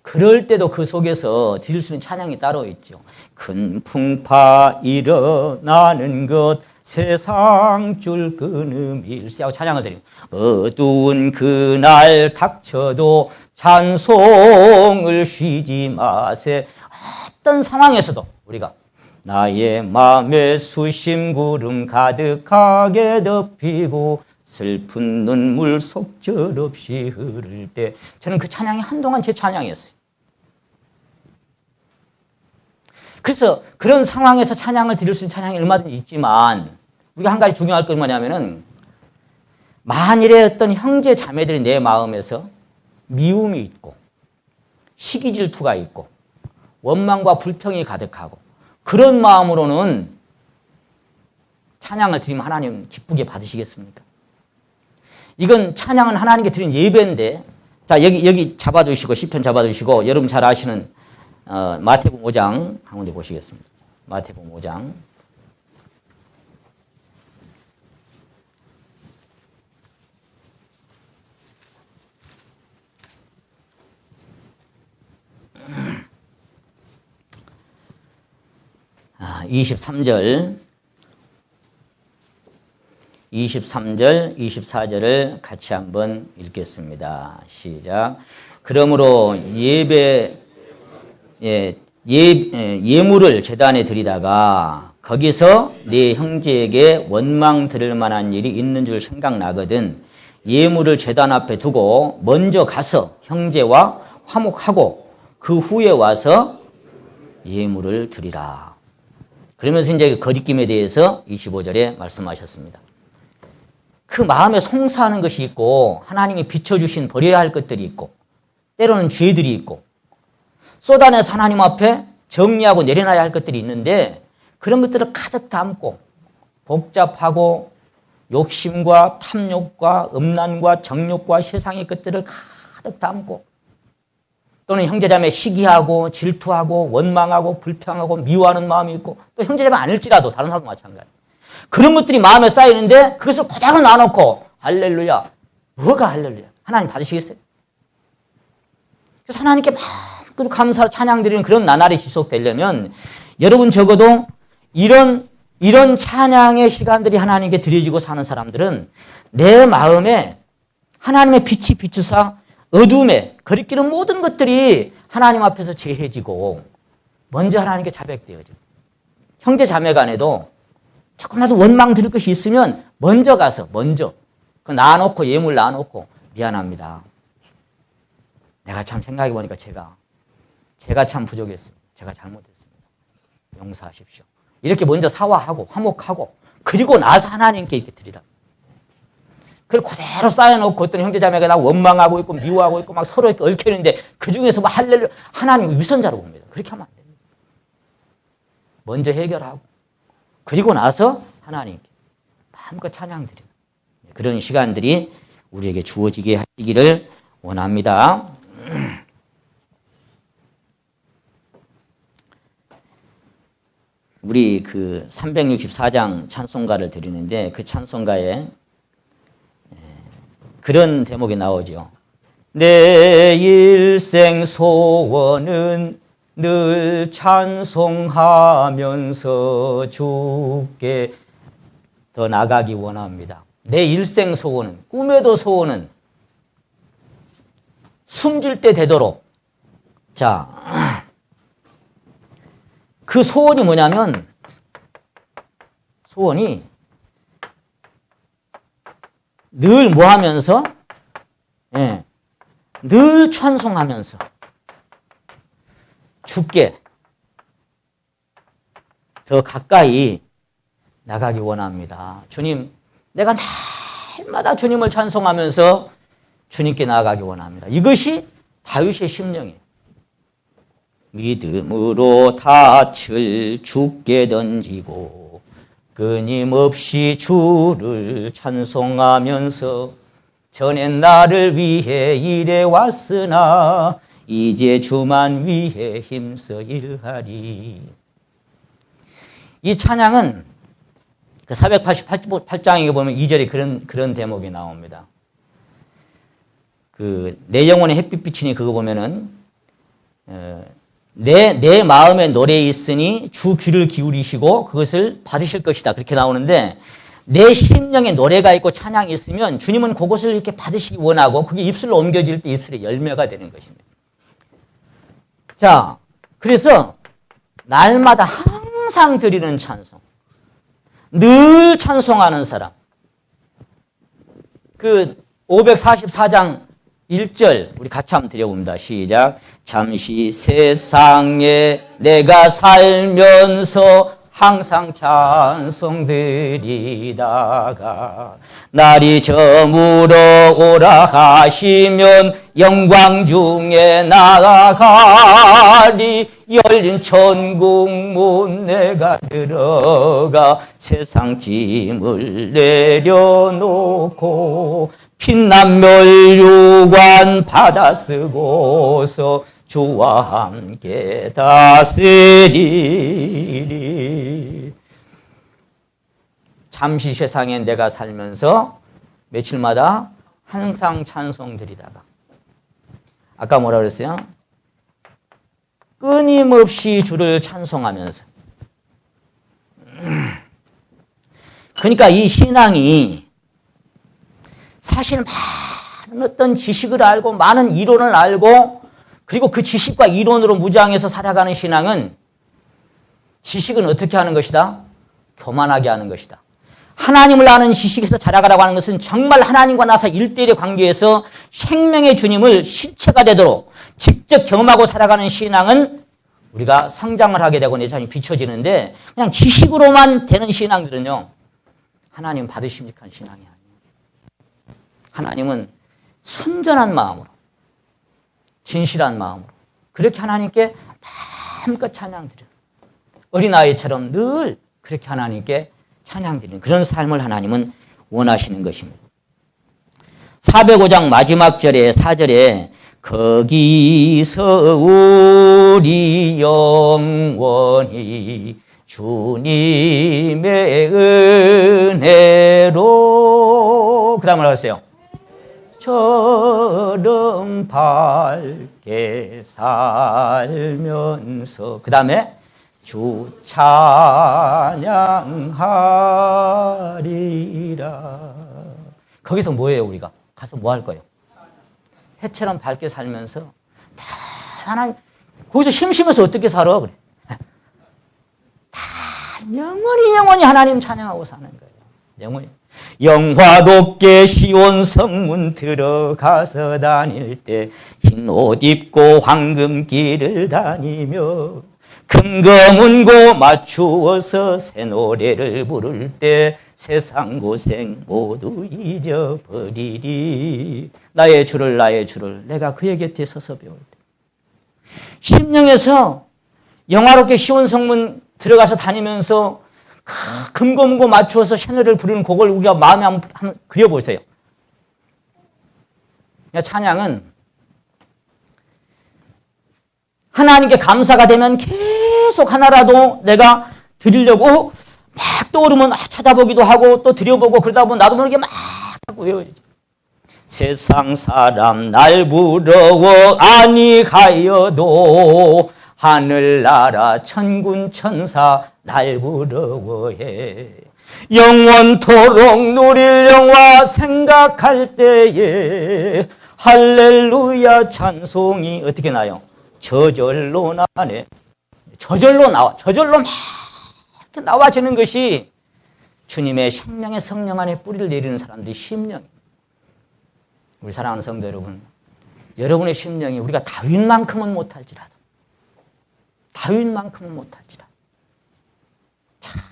그럴 때도 그 속에서 드릴 수 있는 찬양이 따로 있죠. 큰 풍파 일어나는 것 세상 줄 끊음 일세 하고 찬양을 드립니다. 어두운 그날 닥쳐도 찬송을 쉬지 마세. 어떤 상황에서도 우리가 나의 마음에 수심 구름 가득하게 덮이고 슬픈 눈물 속절없이 흐를 때 저는 그 찬양이 한동안 제 찬양이었어요. 그래서 그런 상황에서 찬양을 드릴 수 있는 찬양이 얼마든지 있지만 우리가 한 가지 중요할 건 뭐냐면은 만일에 어떤 형제 자매들이 내 마음에서 미움이 있고 시기 질투가 있고 원망과 불평이 가득하고 그런 마음으로는 찬양을 드리면 하나님 기쁘게 받으시겠습니까? 이건 찬양은 하나님께 드린 예배인데 자, 여기 잡아두시고, 시편 잡아두시고, 여러분 잘 아시는, 마태복음 5장, 한 군데 보시겠습니다. 마태복음 5장. 아, 23절, 24절을 같이 한번 읽겠습니다. 시작. 그러므로 예물을 제단에 드리다가 거기서 네 형제에게 원망 들을 만한 일이 있는 줄 생각나거든 예물을 제단 앞에 두고 먼저 가서 형제와 화목하고 그 후에 와서 예물을 드리라. 그러면서 이제 거리낌에 대해서 25절에 말씀하셨습니다. 그 마음에 송사하는 것이 있고 하나님이 비춰주신 버려야 할 것들이 있고 때로는 죄들이 있고 쏟아내서 하나님 앞에 정리하고 내려놔야 할 것들이 있는데 그런 것들을 가득 담고 복잡하고 욕심과 탐욕과 음란과 정욕과 세상의 것들을 가득 담고 또는 형제자매 시기하고 질투하고 원망하고 불평하고 미워하는 마음이 있고 또 형제자매 아닐지라도 다른 사람도 마찬가지. 그런 것들이 마음에 쌓이는데 그것을 그대로 놔놓고 할렐루야. 뭐가 할렐루야? 하나님 받으시겠어요? 그래서 하나님께 마음껏 감사로 찬양드리는 그런 나날이 지속되려면 여러분 적어도 이런 찬양의 시간들이 하나님께 드려지고 사는 사람들은 내 마음에 하나님의 빛이 비추사 어둠에 거리끼는 모든 것들이 하나님 앞에서 제해지고 먼저 하나님께 자백되어지고 형제 자매 간에도 조금이라도 원망 들을 것이 있으면 먼저 가서 그 놔놓고 예물 놔놓고 미안합니다. 내가 참 생각해 보니까 제가 참 부족했습니다. 제가 잘못했습니다. 용서하십시오. 이렇게 먼저 사과하고 화목하고 그리고 나서 하나님께 이렇게 드리라. 그걸 그대로 쌓여놓고 어떤 형제자매가 나 원망하고 있고 미워하고 있고 막 서로 이렇게 얽혀있는데 그 중에서 막 할렐루야 하나님 위선자로 봅니다. 그렇게 하면 안 됩니다. 먼저 해결하고 그리고 나서 하나님께 마음껏 찬양드리는 그런 시간들이 우리에게 주어지게 하시기를 원합니다. 우리 그 364장 찬송가를 드리는데 그 찬송가에 그런 대목이 나오죠. 내 일생 소원은 늘 찬송하면서 주께 더 나가기 원합니다. 내 일생 소원은, 꿈에도 소원은 숨질 때 되도록. 자, 그 소원이 뭐냐면, 소원이 늘 뭐 하면서? 예, 늘 찬송하면서 주께 더 가까이 나가기 원합니다. 주님, 내가 날마다 주님을 찬송하면서 주님께 나아가기 원합니다. 이것이 다윗의 심령이에요. 믿음으로 닻을 주께 던지고 끊임없이 주를 찬송하면서 전엔 나를 위해 일해왔으나 이제 주만 위해 힘써 일하리. 이 찬양은 그 488장에 보면 2절에 그런 대목이 나옵니다. 내 영혼의 햇빛 비치니 그거 보면은 내 마음에 노래 있으니 주 귀를 기울이시고 그것을 받으실 것이다. 그렇게 나오는데 내 심령에 노래가 있고 찬양이 있으면 주님은 그것을 이렇게 받으시기 원하고 그게 입술로 옮겨질 때 입술에 열매가 되는 것입니다. 자, 그래서 날마다 항상 드리는 찬송, 늘 찬송하는 사람. 그 544장 1절 우리 같이 한번 드려봅니다. 시작. 잠시 세상에 내가 살면서 항상 찬송드리다가 날이 저물어 오라 하시면 영광 중에 나아가리. 열린 천국문 내가 들어가 세상 짐을 내려놓고 빛남멸유관 받아 쓰고서 주와 함께 다스리리. 잠시 세상에 내가 살면서 며칠마다 항상 찬송 드리다가, 아까 뭐라 그랬어요? 끊임없이 주를 찬송하면서. 그러니까 이 신앙이 사실 많은 어떤 지식을 알고 많은 이론을 알고 그리고 그 지식과 이론으로 무장해서 살아가는 신앙은, 지식은 어떻게 하는 것이다? 교만하게 하는 것이다. 하나님을 아는 지식에서 자라가라고 하는 것은 정말 하나님과 나서 일대일의 관계에서 생명의 주님을 실체가 되도록 직접 경험하고 살아가는 신앙은 우리가 성장을 하게 되고 내 자신이 비춰지는데, 그냥 지식으로만 되는 신앙들은요, 하나님 받으십니까? 신앙이 아니에요. 하나님은 순전한 마음으로, 진실한 마음으로 그렇게 하나님께 마음껏 찬양드려요. 어린아이처럼 늘 그렇게 하나님께 찬양드리는 그런 삶을 하나님은 원하시는 것입니다. 405장 마지막 절에 4절에 거기서 우리 영원히 주님의 은혜로, 그 다음에 하세요. 처럼 밝게 살면서, 그 다음에 주 찬양하리라. 거기서 뭐예요? 우리가 가서 뭐 할 거예요? 해처럼 밝게 살면서 다 하나님, 거기서 심심해서 어떻게 살아? 그래. 다 영원히 하나님 찬양하고 사는 거예요. 영원히. 영화 높게 시온 성문 들어가서 다닐 때 흰 옷 입고 황금길을 다니며 금거문고 맞추어서 새 노래를 부를 때 세상 고생 모두 잊어버리리. 나의 주를 내가 그의 곁에 서서 배울 때, 심령에서 영화롭게 시온 성문 들어가서 다니면서 금고문고 맞추어서 새 노래를 부르는 곡을 우리가 마음에 한번 그려보세요. 찬양은 하나님께 감사가 되면 계속 하나라도 내가 드리려고 막 떠오르면 찾아보기도 하고 또 드려보고, 그러다 보면 나도 모르게 막 하고 외워지죠. 세상 사람 날 부러워 아니하여도 하늘나라 천군 천사 날 부러워해. 영원토록 누릴 영화 생각할 때에 할렐루야 찬송이 어떻게 나요? 저절로 나네. 저절로 나와. 저절로 막 이렇게 나와지는 것이 주님의 생명의 성령 안에 뿌리를 내리는 사람들의 심령입니다. 우리 사랑하는 성도 여러분, 여러분의 심령이 우리가 다윗만큼은 못할지라도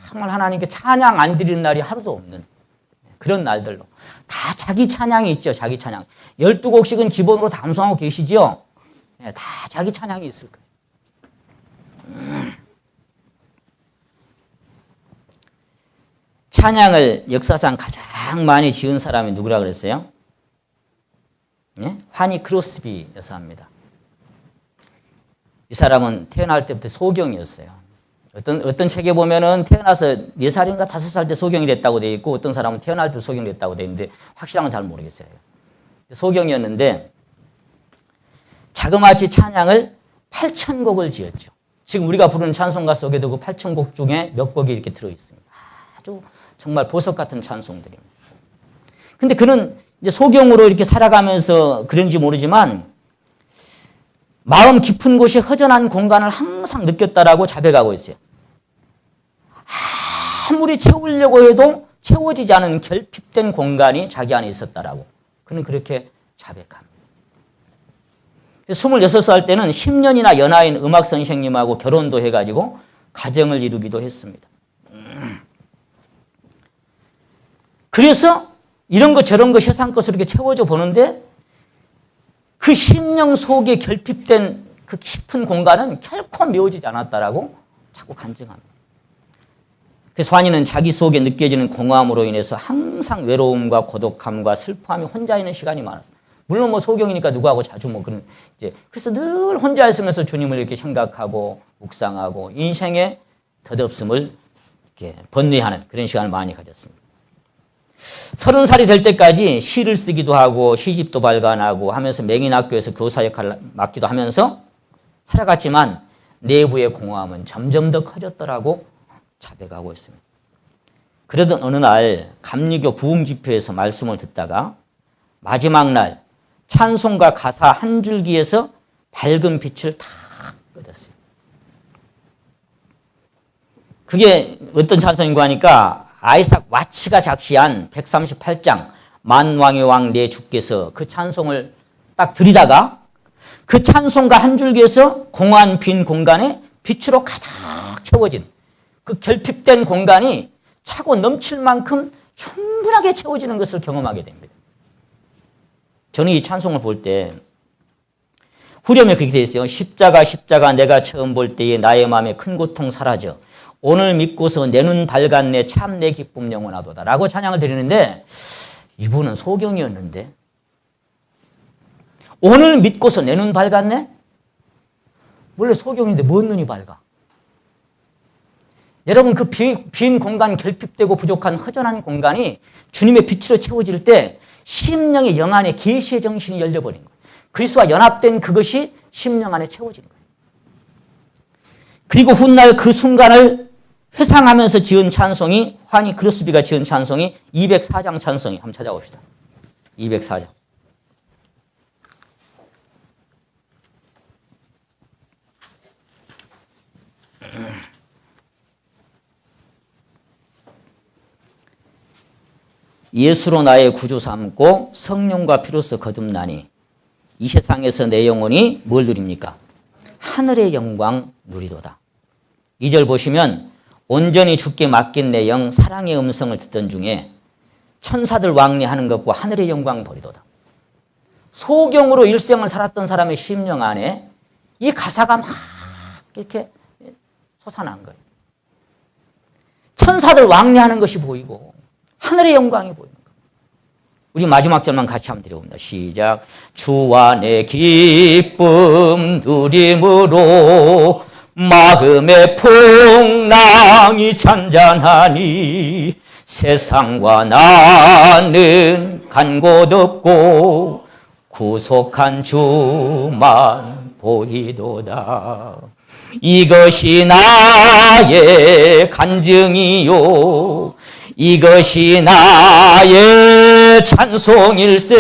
정말 하나님께 찬양 안 드리는 날이 하루도 없는 그런 날들로 다 자기 찬양이 있죠. 자기 찬양. 12곡씩은 기본으로 다 암송하고 계시죠. 다 자기 찬양이 있을 거예요. 찬양을 역사상 가장 많이 지은 사람이 누구라 그랬어요? 하니 크로스비 여사입니다. 이 사람은 태어날 때부터 소경이었어요. 어떤 책에 보면은 태어나서 4살인가 5살 때 소경이 됐다고 돼 있고, 어떤 사람은 태어날 때 소경이 됐다고 돼 있는데 확실한 건 잘 모르겠어요. 소경이었는데 자그마치 찬양을 8,000곡을 지었죠. 지금 우리가 부르는 찬송가 속에도 그 8,000곡 중에 몇 곡이 이렇게 들어있습니다. 아주 정말 보석 같은 찬송들입니다. 근데 그는 이제 소경으로 이렇게 살아가면서 그런지 모르지만 마음 깊은 곳이 허전한 공간을 항상 느꼈다라고 자백하고 있어요. 아무리 채우려고 해도 채워지지 않은 결핍된 공간이 자기 안에 있었다라고 그는 그렇게 자백합니다. 26살 때는 10년이나 연하인 음악 선생님하고 결혼도 해가지고 가정을 이루기도 했습니다. 그래서 이런 것 저런 것 세상 것으로 이렇게 채워져 보는데 그 심령 속에 결핍된 그 깊은 공간은 결코 메워지지 않았다라고 자꾸 간증합니다. 그래서 환희는 자기 속에 느껴지는 공허함으로 인해서 항상 외로움과 고독함과 슬퍼함이 혼자 있는 시간이 많았어요. 물론 뭐 소경이니까 누구하고 자주 뭐 그런 이제 그래서 늘 혼자 있으면서 주님을 이렇게 생각하고 묵상하고 인생의 덧없음을 이렇게 번뇌하는 그런 시간을 많이 가졌습니다. 30살이 될 때까지 시를 쓰기도 하고 시집도 발간하고 하면서 맹인학교에서 교사 역할을 맡기도 하면서 살아갔지만 내부의 공허함은 점점 더 커졌더라고 자백하고 있습니다. 그러던 어느 날 감리교 부흥집회에서 말씀을 듣다가 마지막 날 찬송가 가사 한 줄기에서 밝은 빛을 탁 꺼졌어요. 그게 어떤 찬송인가 하니까 아이삭 와치가 작시한 138장 만왕의 왕 내 주께서 그 찬송을 딱 들이다가 그 찬송가 한 줄기에서 공허한 빈 공간에 빛으로 가득 채워진 그 결핍된 공간이 차고 넘칠 만큼 충분하게 채워지는 것을 경험하게 됩니다. 저는 이 찬송을 볼 때 후렴에 그렇게 되어 있어요. 십자가 십자가 내가 처음 볼 때에 나의 마음에 큰 고통 사라져 오늘 믿고서 내 눈 밝았네 참 내 기쁨 영원하도다 라고 찬양을 드리는데 이분은 소경이었는데 오늘 믿고서 내 눈 밝았네? 원래 소경인데 뭔 눈이 밝아? 여러분 그 빈 공간 결핍되고 부족한 허전한 공간이 주님의 빛으로 채워질 때 심령의 영 안에 계시의 정신이 열려버린 거예요. 그리스도와 연합된 그것이 심령 안에 채워지는 거예요. 그리고 훗날 그 순간을 회상하면서 지은 찬송이 환희 크로스비가 지은 찬송이 204장 찬송이 한번 찾아봅시다. 204장. 예수로 나의 구주 삼고 성령과 피로써 거듭나니 이 세상에서 내 영혼이 뭘 누립니까? 하늘의 영광 누리도다. 2절 보시면 온전히 주께 맡긴 내 영 사랑의 음성을 듣던 중에 천사들 왕래하는 것과 하늘의 영광 보리도다. 소경으로 일생을 살았던 사람의 심령 안에 이 가사가 막 이렇게 솟아난 거예요. 천사들 왕래하는 것이 보이고 하늘의 영광이 보이는 거예요. 우리 마지막 절만 같이 한번 드려봅니다. 시작. 주와 내 기쁨 누림으로 마음의 풍랑이 잔잔하니 세상과 나는 간 곳 없고 구속한 주만 보이도다. 이것이 나의 간증이요 이것이 나의 찬송일세.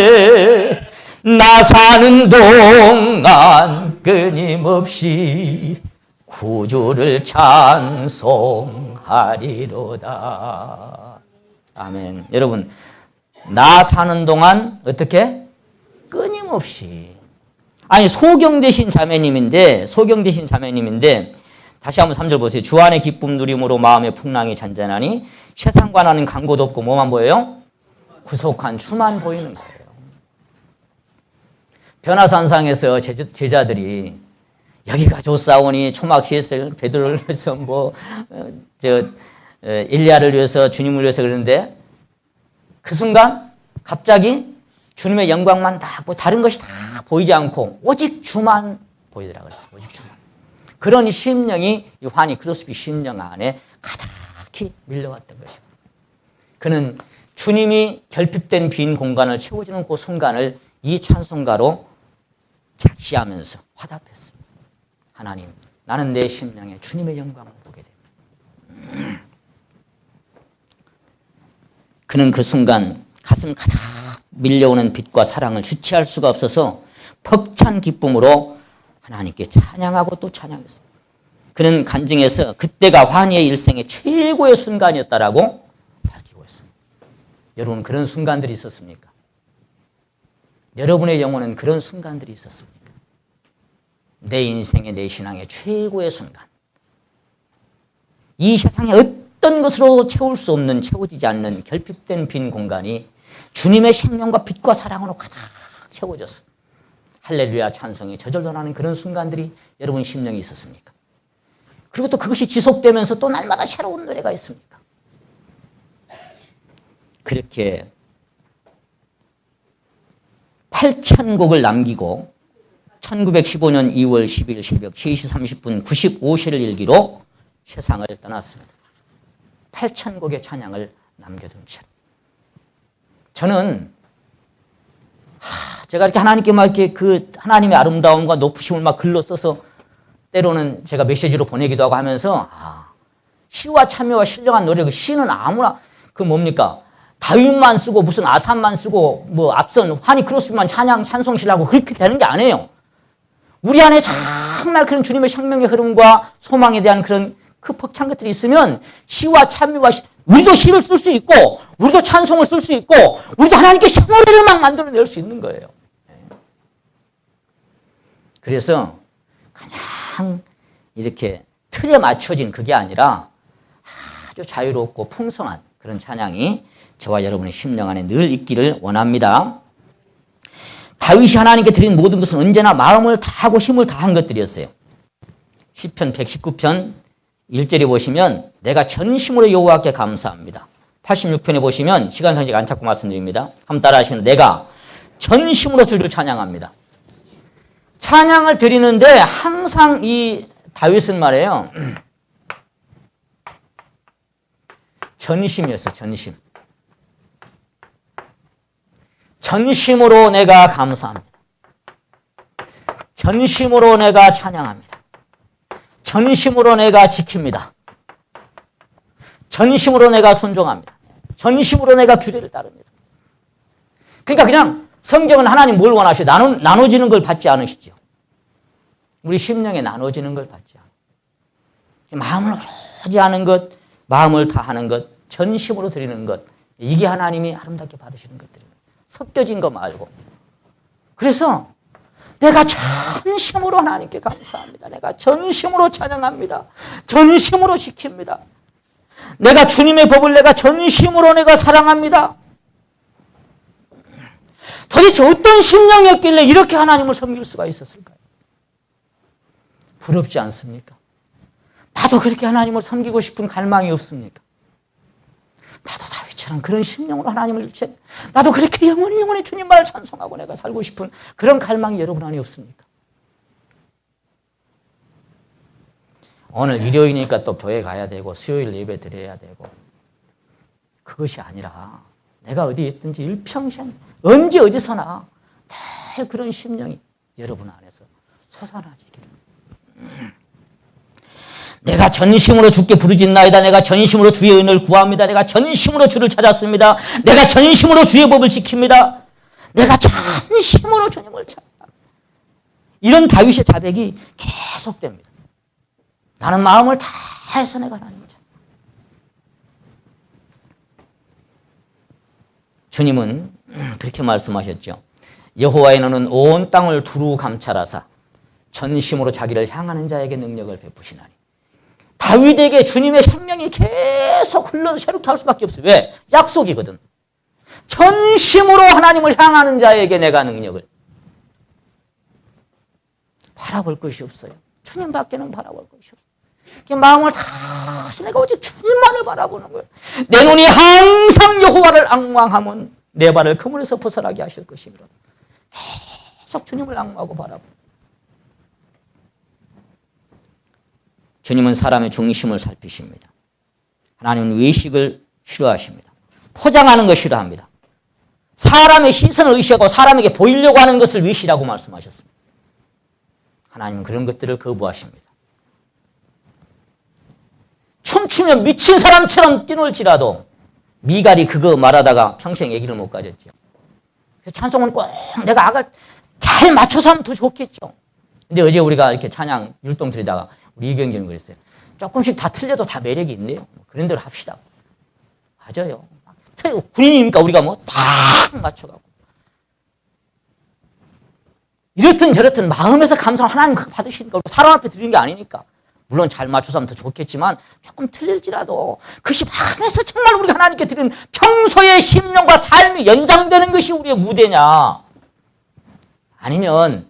나 사는 동안 끊임없이 구주를 찬송하리로다. 아멘. 여러분, 나 사는 동안 어떻게? 끊임없이. 아니, 소경 되신 자매님인데 다시 한번 3절 보세요. 주 안의 기쁨 누림으로 마음의 풍랑이 잔잔하니 세상과 나는 간 곳 없고 뭐만 보여요? 구속한 주만 보이는 거예요. 변화산상에서 제자들이 여기가 좋사오니 초막시에서 베드로를 위해서 일리야를 위해서 주님을 위해서 그러는데 그 순간 갑자기 주님의 영광만 다 다른 것이 다 보이지 않고 오직 주만 보이더라 그랬어요. 오직 주만. 그런 심령이 이 환희 크로스비 심령 안에 가득히 밀려왔던 것입니다. 그는 주님이 결핍된 빈 공간을 채워주는 그 순간을 이 찬송가로 작시하면서 화답했습니다. 하나님, 나는 내 심령에 주님의 영광을 보게 됩니다. 그는 그 순간 가슴 가득 밀려오는 빛과 사랑을 주체할 수가 없어서 벅찬 기쁨으로 하나님께 찬양하고 또 찬양했습니다. 그는 간증해서 그때가 환희의 일생의 최고의 순간이었다라고 밝히고 있습니다. 여러분, 그런 순간들이 있었습니까? 여러분의 영혼은 그런 순간들이 있었습니까? 내 인생의 내 신앙의 최고의 순간. 이 세상에 어떤 것으로 채울 수 없는, 채워지지 않는 결핍된 빈 공간이 주님의 생명과 빛과 사랑으로 가득 채워졌어. 할렐루야 찬송이 저절로 나는 그런 순간들이 여러분 심령에 있었습니까? 그리고 또 그것이 지속되면서 또 날마다 새로운 노래가 있습니까? 그렇게 8,000곡을 남기고 1915년 2월 10일 새벽 3시 30분 95시를 일기로 세상을 떠났습니다. 8,000곡의 찬양을 남겨둔 채. 저는 제가 이렇게 하나님께 막 이렇게 그 하나님의 아름다움과 높으심을 막 글로 써서 때로는 제가 메시지로 보내기도 하고 하면서 시와 참여와 신령한 노래, 그 시는 아무나 그 뭡니까? 다윗만 쓰고 무슨 아삽만 쓰고 뭐 앞선 환희 크로스만 찬양 찬송시라고 그렇게 되는 게 아니에요. 우리 안에 정말 그런 주님의 생명의 흐름과 소망에 대한 그런 그 벅찬 것들이 있으면 시와 참여와 우리도 시를 쓸 수 있고 우리도 찬송을 쓸 수 있고 우리도 하나님께 노래를 막 만들어낼 수 있는 거예요. 그래서 그냥 이렇게 틀에 맞춰진 그게 아니라 아주 자유롭고 풍성한 그런 찬양이 저와 여러분의 심령 안에 늘 있기를 원합니다. 다윗이 하나님께 드린 모든 것은 언제나 마음을 다하고 힘을 다한 것들이었어요. 시편 119편 1절에 보시면 내가 전심으로 여호와께 감사합니다. 86편에 보시면 시간상 제가 안 찾고 말씀드립니다. 한번 따라 하시면 내가 전심으로 주를 찬양합니다. 찬양을 드리는데 항상 이 다윗은 말이에요. 전심이었어요. 전심. 전심으로 내가 감사합니다. 전심으로 내가 찬양합니다. 전심으로 내가 지킵니다. 전심으로 내가 순종합니다. 전심으로 내가 규례를 따릅니다. 그러니까 그냥 성경은 하나님 뭘 원하셔요? 나눠지는 걸 받지 않으시죠. 우리 심령에 나눠지는 걸 받지 않아요. 마음을 오로지 하는 것, 마음을 다하는 것, 전심으로 드리는 것, 이게 하나님이 아름답게 받으시는 것들입니다. 섞여진 거 말고. 그래서 내가 전심으로 하나님께 감사합니다. 내가 전심으로 찬양합니다. 전심으로 지킵니다. 내가 주님의 법을 내가 전심으로 내가 사랑합니다. 도대체 어떤 심령이었길래 이렇게 하나님을 섬길 수가 있었을까요? 부럽지 않습니까? 나도 그렇게 하나님을 섬기고 싶은 갈망이 없습니까? 나도 다윗처럼 그런 심령으로 하나님을 나도 그렇게 영원히 주님만을 찬송하고 내가 살고 싶은 그런 갈망이 여러분 안에 없습니까? 오늘 일요일이니까 또 교회 가야 되고 수요일 예배 드려야 되고 그것이 아니라 내가 어디에 있든지 일평생 언제 어디서나 늘 그런 심령이 여러분 안에서 솟아나지기를. 내가 전심으로 주께 부르짖나이다. 내가 전심으로 주의 은혜를 구합니다. 내가 전심으로 주를 찾았습니다. 내가 전심으로 주의 법을 지킵니다. 내가 전심으로 주님을 찾습니다. 이런 다윗의 자백이 계속됩니다. 나는 마음을 다해서 내가 하나님을 찾습니다. 주님은 그렇게 말씀하셨죠. 여호와의 너는 온 땅을 두루 감찰하사 전심으로 자기를 향하는 자에게 능력을 베푸시나니. 다윗에게 주님의 생명이 계속 흘러서 새롭게 할 수밖에 없어요. 왜? 약속이거든. 전심으로 하나님을 향하는 자에게 내가 능력을. 바라볼 것이 없어요. 주님밖에는 바라볼 것이 없어요. 마음을 다시 내가 오직 주님만을 바라보는 거예요. 내 눈이 항상 여호와를 앙망하면 내 발을 그물에서 벗어나게 하실 것이므로 계속 주님을 앙망하고 바라보고. 주님은 사람의 중심을 살피십니다. 하나님은 외식을 싫어하십니다. 포장하는 것 싫어합니다. 사람의 시선을 의식하고 사람에게 보이려고 하는 것을 외식이라고 말씀하셨습니다. 하나님은 그런 것들을 거부하십니다. 춤추면 미친 사람처럼 뛰놀지라도 미갈이 그거 말하다가 평생 얘기를 못 가졌죠. 그래서 찬송은 꼭 내가 악을 잘 맞춰서 하면 더 좋겠죠. 근데 어제 우리가 이렇게 찬양 율동 드리다가 우리 이경경이 그랬어요. 조금씩 다 틀려도 다 매력이 있네요. 그런 대로 합시다. 맞아요. 군인이니까 우리가 뭐 딱 맞춰가고. 이렇든 저렇든 마음에서 감사를 하나님 받으시니까 사람 앞에 드리는 게 아니니까. 물론 잘 맞춰서 하면 더 좋겠지만 조금 틀릴지라도 그것이 마음에서 정말 우리가 하나님께 드리는 평소의 심령과 삶이 연장되는 것이 우리의 무대냐. 아니면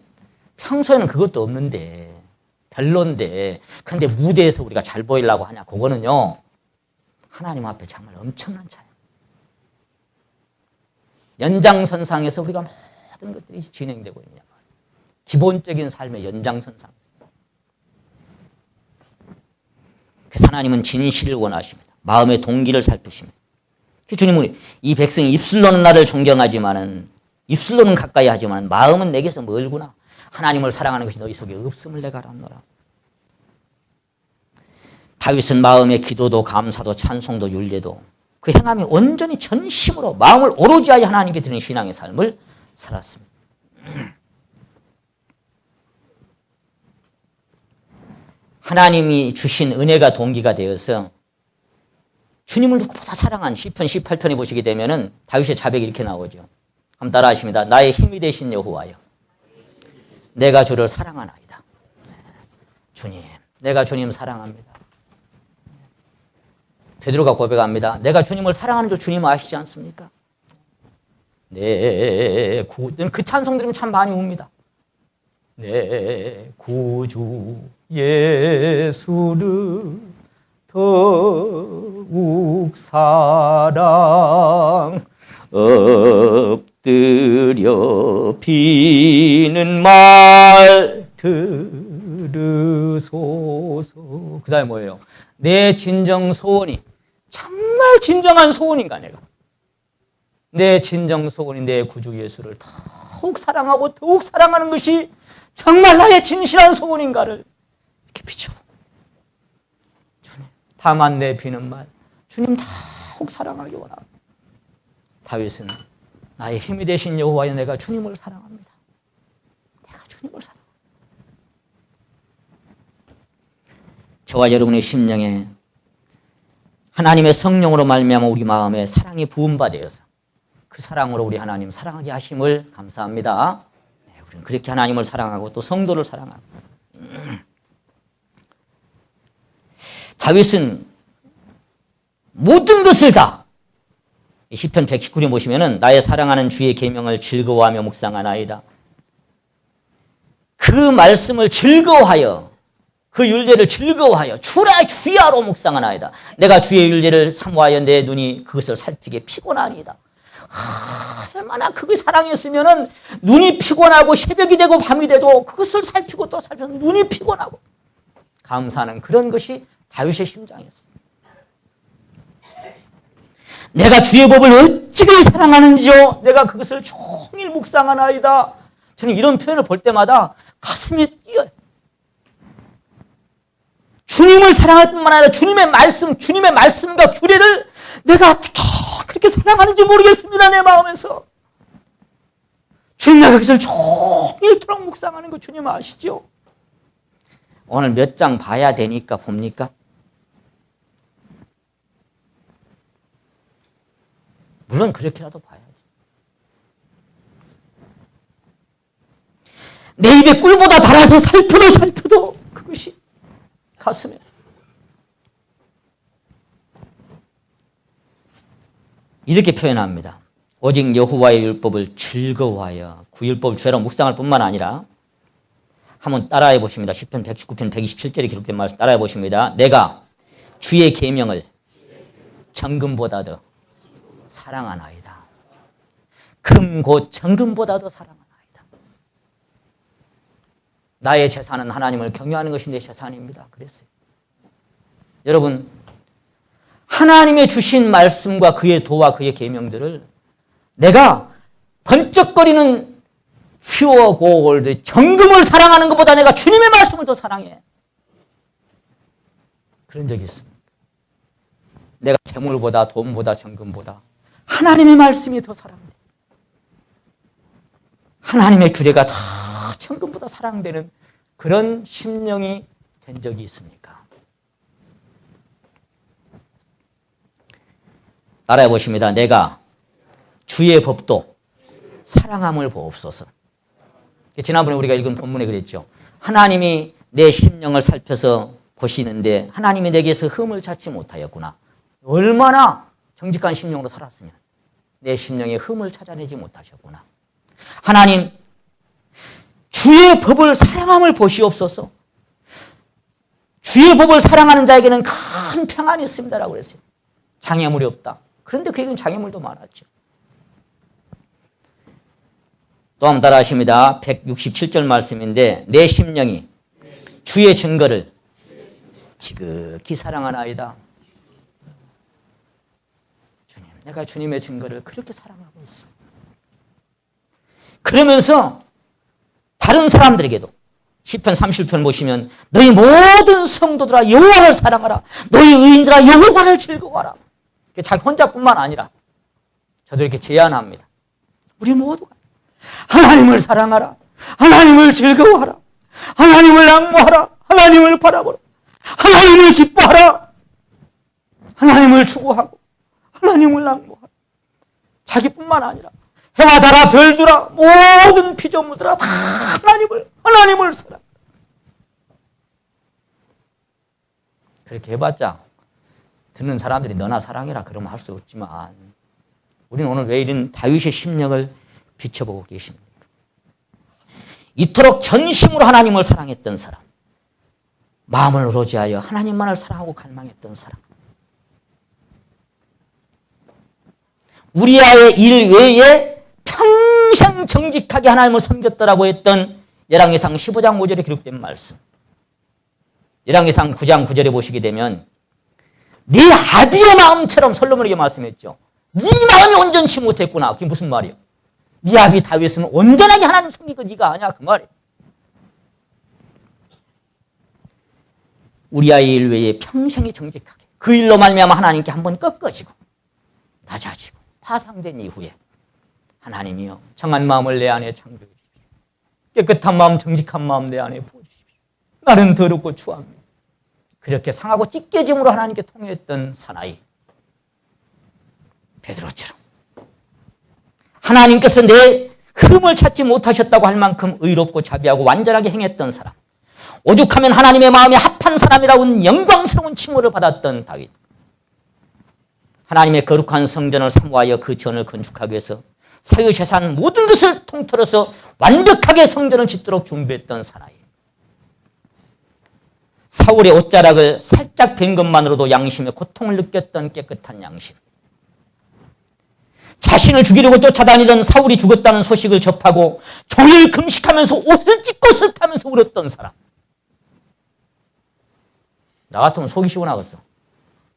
평소에는 그것도 없는데 별론데 근데 무대에서 우리가 잘 보이려고 하냐. 그거는요. 하나님 앞에 정말 엄청난 차이. 연장선상에서 우리가 모든 것들이 진행되고 있냐. 기본적인 삶의 연장선상. 그래서 하나님은 진실을 원하십니다. 마음의 동기를 살피십니다. 주님은 이 백성이 입술로는 나를 존경하지만은, 입술로는 가까이 하지만 마음은 내게서 멀구나. 하나님을 사랑하는 것이 너희 속에 없음을 내가 알았노라. 다윗은 마음의 기도도 감사도 찬송도 율례도 그 행함이 온전히 전심으로 마음을 오로지 하여 하나님께 드리는 신앙의 삶을 살았습니다. 하나님이 주신 은혜가 동기가 되어서 주님을 누구보다 사랑한 시편 18편에 보시게 되면은 다윗의 자백이 이렇게 나오죠. 한번 따라 하십니다. 나의 힘이 되신 여호와여, 내가 주를 사랑하나이다. 주님, 내가 주님 사랑합니다. 베드로가 고백합니다. 내가 주님을 사랑하는 줄 주님 아시지 않습니까? 그 찬송 들으면 참 많이 웁니다. 내 구주 예수를 더욱 사랑 엎드려 비는 말 들으소서. 그 다음에 뭐예요? 내 진정 소원이, 정말 진정한 소원인가 내가, 내 진정 소원이 내 구주 예수를 더욱 사랑하고 더욱 사랑하는 것이 정말 나의 진실한 소원인가를 이렇게 비춰. 주님, 다만 내 비는 말, 주님 더욱 사랑하기 원합니다. 다윗은 나의 힘이 되신 여호와여, 내가 주님을 사랑합니다. 내가 주님을 사랑합니다. 저와 여러분의 심령에 하나님의 성령으로 말미암아 우리 마음에 사랑이 부음받아서 그 사랑으로 우리 하나님 사랑하게 하심을 감사합니다. 우리는 그렇게 하나님을 사랑하고 또 성도를 사랑하고. 다윗은 모든 것을 다, 시편 119편 보시면은 나의 사랑하는 주의 계명을 즐거워하며 묵상하나이다. 그 말씀을 즐거워하여, 그 율례를 즐거워하여 주야로 묵상하나이다. 내가 주의 율례를 사모하여 내 눈이 그것을 살피게 피곤하니이다. 얼마나 그게 사랑이었으면은 눈이 피곤하고 새벽이 되고 밤이 돼도 그것을 살피고 또 살피고 눈이 피곤하고 감사하는 그런 것이 다윗의 심장이었습니다. 내가 주의 법을 어찌 그리 사랑하는지요, 내가 그것을 종일 묵상하나이다. 저는 이런 표현을 볼 때마다 가슴이 뛰어요. 주님을 사랑할 뿐만 아니라 주님의 말씀과 규례를 내가 어떻게 그렇게 사랑하는지 모르겠습니다. 내 마음에서. 주님, 내가 그것을 종일토록 묵상하는 거 주님 아시죠? 오늘 몇 장 봐야 되니까 봅니까? 물론 그렇게라도 봐야지. 내 입에 꿀보다 달아서 살펴도 그것이 가슴에. 이렇게 표현합니다. 오직 여호와의 율법을 즐거워하여, 그 율법을 주야로 묵상할 뿐만 아니라, 한번 따라해 보십니다. 시편 119편 127절에 기록된 말씀 따라해 보십니다. 내가 주의 계명을 정금보다 더 사랑하나이다. 금 곧 정금보다 더 사랑하나이다. 나의 재산은 하나님을 경외하는 것이 내 재산입니다. 그랬어요. 여러분, 하나님의 주신 말씀과 그의 도와 그의 계명들을 내가 번쩍거리는 퓨어 골드, 정금을 사랑하는 것보다 내가 주님의 말씀을 더 사랑해. 그런 적이 있습니다. 내가 재물보다 돈보다 정금보다 하나님의 말씀이 더 사랑돼. 하나님의 규례가 다 정금보다 사랑되는 그런 심령이 된 적이 있습니까? 따라해 보십니다. 내가 주의 법도 사랑함을 보옵소서. 지난번에 우리가 읽은 본문에 그랬죠. 하나님이 내 심령을 살펴서 보시는데 하나님이 내게서 흠을 찾지 못하였구나. 얼마나 정직한 심령으로 살았으면 내 심령에 흠을 찾아내지 못하셨구나. 하나님, 주의 법을 사랑함을 보시옵소서. 주의 법을 사랑하는 자에게는 큰 평안이 있습니다라고 그랬어요. 장애물이 없다. 그런데 그에게는 장애물도 많았죠. 또 한번 따라 하십니다. 167절 말씀인데 내 심령이 주의 증거를 지극히 사랑하나이다. 주님, 내가 주님의 증거를 그렇게 사랑하고 있어. 그러면서 다른 사람들에게도 시편 30편 보시면 너희 모든 성도들아 여호와를 사랑하라. 너희 의인들아 여호와를 즐거워하라. 자기 혼자뿐만 아니라 저도 이렇게 제안합니다. 우리 모두가 하나님을 사랑하라. 하나님을 즐거워하라. 하나님을 낭모하라. 하나님을 바라보라. 하나님을 기뻐하라. 하나님을 추구하고 하나님을 낭모하라. 자기뿐만 아니라 해와 달아 별들아 모든 피조물들아 다 하나님을 사랑하라. 그렇게 해봤자 듣는 사람들이 너나 사랑해라 그러면 할 수 없지만 우리는 오늘 왜 이런 다윗의 심령을 비춰보고 계십니까? 이토록 전심으로 하나님을 사랑했던 사람, 마음을 오로지하여 하나님만을 사랑하고 갈망했던 사람, 우리아의 일 외에 평생 정직하게 하나님을 섬겼더라고 했던 열왕기상 15장 5절에 기록된 말씀. 열왕기상 9장 9절에 보시게 되면 네 아비의 마음처럼 솔로몬에게 말씀했죠. 네 마음이 온전치 못했구나. 그게 무슨 말이야? 네 아비 다윗은 온전하게 하나님 섬긴 거 네가 아냐 그 말이야. 우리아의 일 외에 평생이 정직하게 그 일로 말미암아 하나님께 한번 꺾어지고 낮아지고 파상된 이후에 하나님이여 정한 마음을 내 안에 창조해 주십시오. 깨끗한 마음 정직한 마음 내 안에 부어주십시오. 나는 더럽고 추합니다. 그렇게 상하고 찢겨짐으로 하나님께 통했던 사나이 베드로처럼 하나님께서 내 흐름을 찾지 못하셨다고 할 만큼 의롭고 자비하고 완전하게 행했던 사람, 오죽하면 하나님의 마음에 합한 사람이라고 영광스러운 칭호를 받았던 다윗, 하나님의 거룩한 성전을 사모하여 그 전을 건축하기 위해서 사유재산 모든 것을 통틀어서 완벽하게 성전을 짓도록 준비했던 사나이, 사울의 옷자락을 살짝 뵌 것만으로도 양심의 고통을 느꼈던 깨끗한 양심, 자신을 죽이려고 쫓아다니던 사울이 죽었다는 소식을 접하고 종일 금식하면서 옷을 찢고 슬퍼하면서 울었던 사람. 나 같으면 속이 시원하겠어.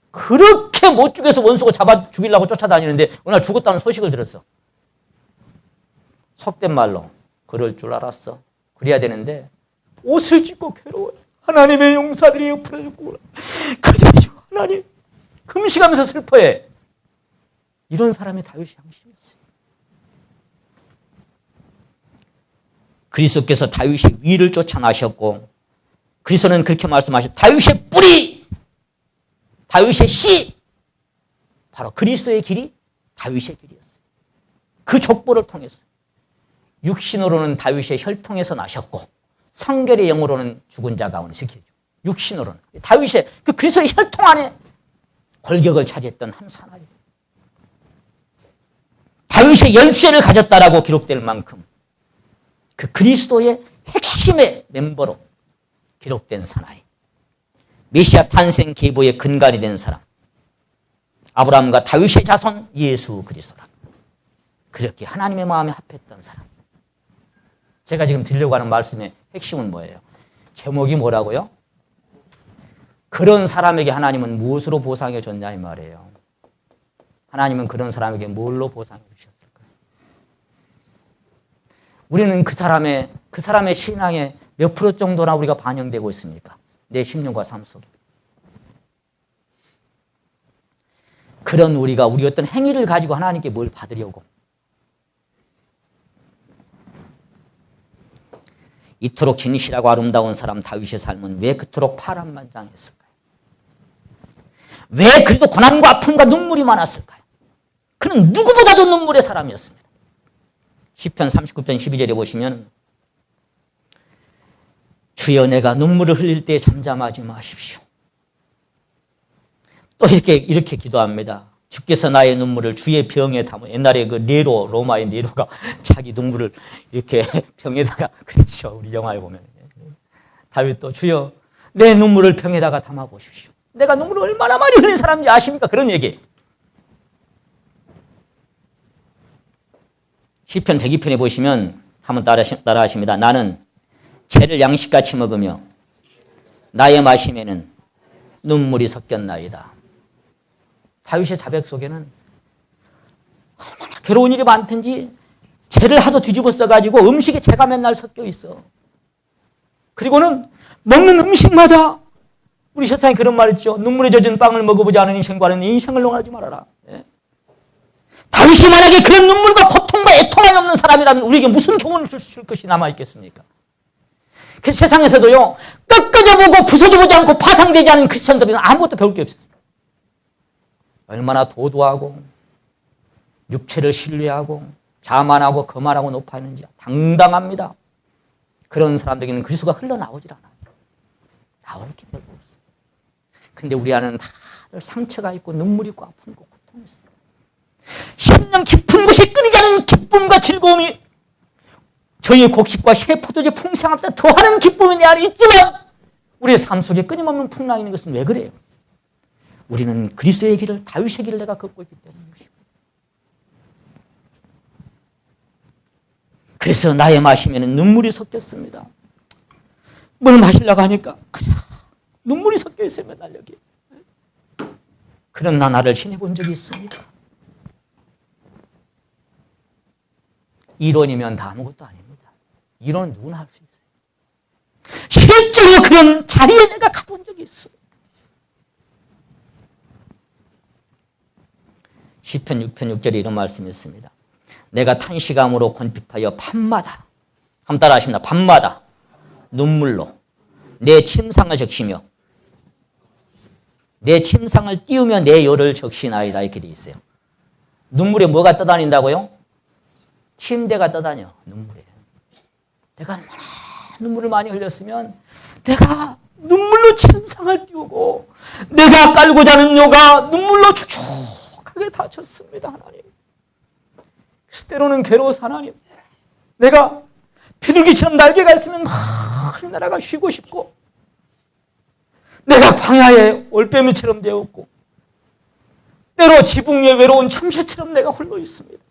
그렇게 못 죽여서 원수가 잡아 죽이려고 쫓아다니는데 어느 날 죽었다는 소식을 들었어. 속된 말로 그럴 줄 알았어. 그래야 되는데 옷을 찢고 괴로워요. 하나님의 용사들이 옆으로 죽구나. 그대죠 하나님. 금식하면서 슬퍼해. 이런 사람이 다윗이 양심이었어요. 그리스도께서 다윗의 위를 쫓아나셨고 그리스도는 그렇게 말씀하셨죠. 다윗의 뿌리, 다윗의 씨, 바로 그리스도의 길이 다윗의 길이었어요. 그 족보를 통해서 육신으로는 다윗의 혈통에서 나셨고 성결의 영으로는 죽은 자 가운데 지키죠. 육신으로는 다윗의 그 그리스도의 혈통 안에 골격을 차지했던 한 사나이. 다윗의 열쇠를 가졌다라고 기록될 만큼 그 그리스도의 핵심의 멤버로 기록된 사나이. 메시아 탄생 계보의 근간이 된 사람. 아브라함과 다윗의 자손 예수 그리스도라. 그렇게 하나님의 마음에 합했던 사람. 제가 지금 드리려고 하는 말씀의 핵심은 뭐예요? 제목이 뭐라고요? 그런 사람에게 하나님은 무엇으로 보상해 줬냐 이 말이에요. 하나님은 그런 사람에게 뭘로 보상해 주셨을까요? 우리는 그 사람의 신앙의 몇 프로 정도나 우리가 반영되고 있습니까? 내 심령과 삶 속에. 그런 우리가 우리 어떤 행위를 가지고 하나님께 뭘 받으려고 이토록 진실하고 아름다운 사람 다윗의 삶은 왜 그토록 파란만장했을까요? 왜 그래도 고난과 아픔과 눈물이 많았을까요? 그는 누구보다도 눈물의 사람이었습니다. 시편 39편 12절에 보시면 주여 내가 눈물을 흘릴 때 잠잠하지 마십시오. 또 이렇게 기도합니다. 주께서 나의 눈물을 주의 병에 담아. 옛날에 그 네로, 로마의 네로가 자기 눈물을 이렇게 병에다가 그랬죠. 우리 영화에 보면. 다윗도 주여 내 눈물을 병에다가 담아 보십시오. 내가 눈물을 얼마나 많이 흘린 사람인지 아십니까? 그런 얘기. 시편 102편에 보시면 한번 따라하십니다. 나는 채를 양식같이 먹으며 나의 마심에는 눈물이 섞였나이다. 다윗의 자백 속에는 얼마나 괴로운 일이 많든지 채를 하도 뒤집어 써가지고 음식에 채가 맨날 섞여 있어. 그리고는 먹는 음식마다 우리 세상에 그런 말 있죠. 눈물에 젖은 빵을 먹어보지 않은 인생과는 인생을 농하지 말아라. 예? 다윗이 만약에 그런 눈물과 고통과 애통함이 없는 사람이라면 우리에게 무슨 교훈을 줄 것이 남아있겠습니까? 그 세상에서도요, 꺾어져 보고 부서져 보지 않고 파상되지 않은 크리스천들은 아무것도 배울 게 없어요. 얼마나 도도하고 육체를 신뢰하고 자만하고 거만하고 높아하는지 당당합니다. 그런 사람들에게는 그리스도가 흘러나오질 않아요. 나올 게 별로 없어요. 근데 우리 안에는 다들 상처가 있고 눈물이 있고 아픔이 있고 고통이 있어요. 심령 깊은 곳에 끊이지 않은 기쁨과 즐거움이 저희의 곡식과 새 포도주의 풍성함보다 더하는 기쁨이 내 안에 있지만 우리의 삶 속에 끊임없는 풍랑이 있는 것은 왜 그래요? 우리는 그리스도의 길을, 다윗의 길을 내가 걷고 있기 때문인 것입니다. 그래서 나의 마심에는 눈물이 섞였습니다. 뭘 마시려고 하니까 그냥 눈물이 섞여 있어요. 맨날 여기. 그런 나를 지내본 적이 있습니다. 이론이면 다 아무것도 아닙니다. 이론은 누구나 할 수 있어요. 실제로 그런 자리에 내가 가본 적이 있습니다. 시편 6편 6절에 이런 말씀이 있습니다. 내가 탄식함으로 곤핍하여 밤마다, 한번 따라 하십니다. 밤마다 눈물로 내 침상을 적시며 내 침상을 띄우며 내 요를 적시나이다. 이렇게 되어 있어요. 눈물에 뭐가 떠다닌다고요? 침대가 떠다녀. 눈물에. 내가 얼마나 눈물을 많이 흘렸으면 내가 눈물로 침상을 띄우고 내가 깔고 자는 요가 눈물로 축축하게 다쳤습니다. 하나님. 그래서 때로는 괴로워서 하나님, 내가 비둘기처럼 날개가 있으면 막 날아가 쉬고 싶고 내가 광야에 올빼미처럼 되었고 때로 지붕 위에 외로운 참새처럼 내가 홀로 있습니다.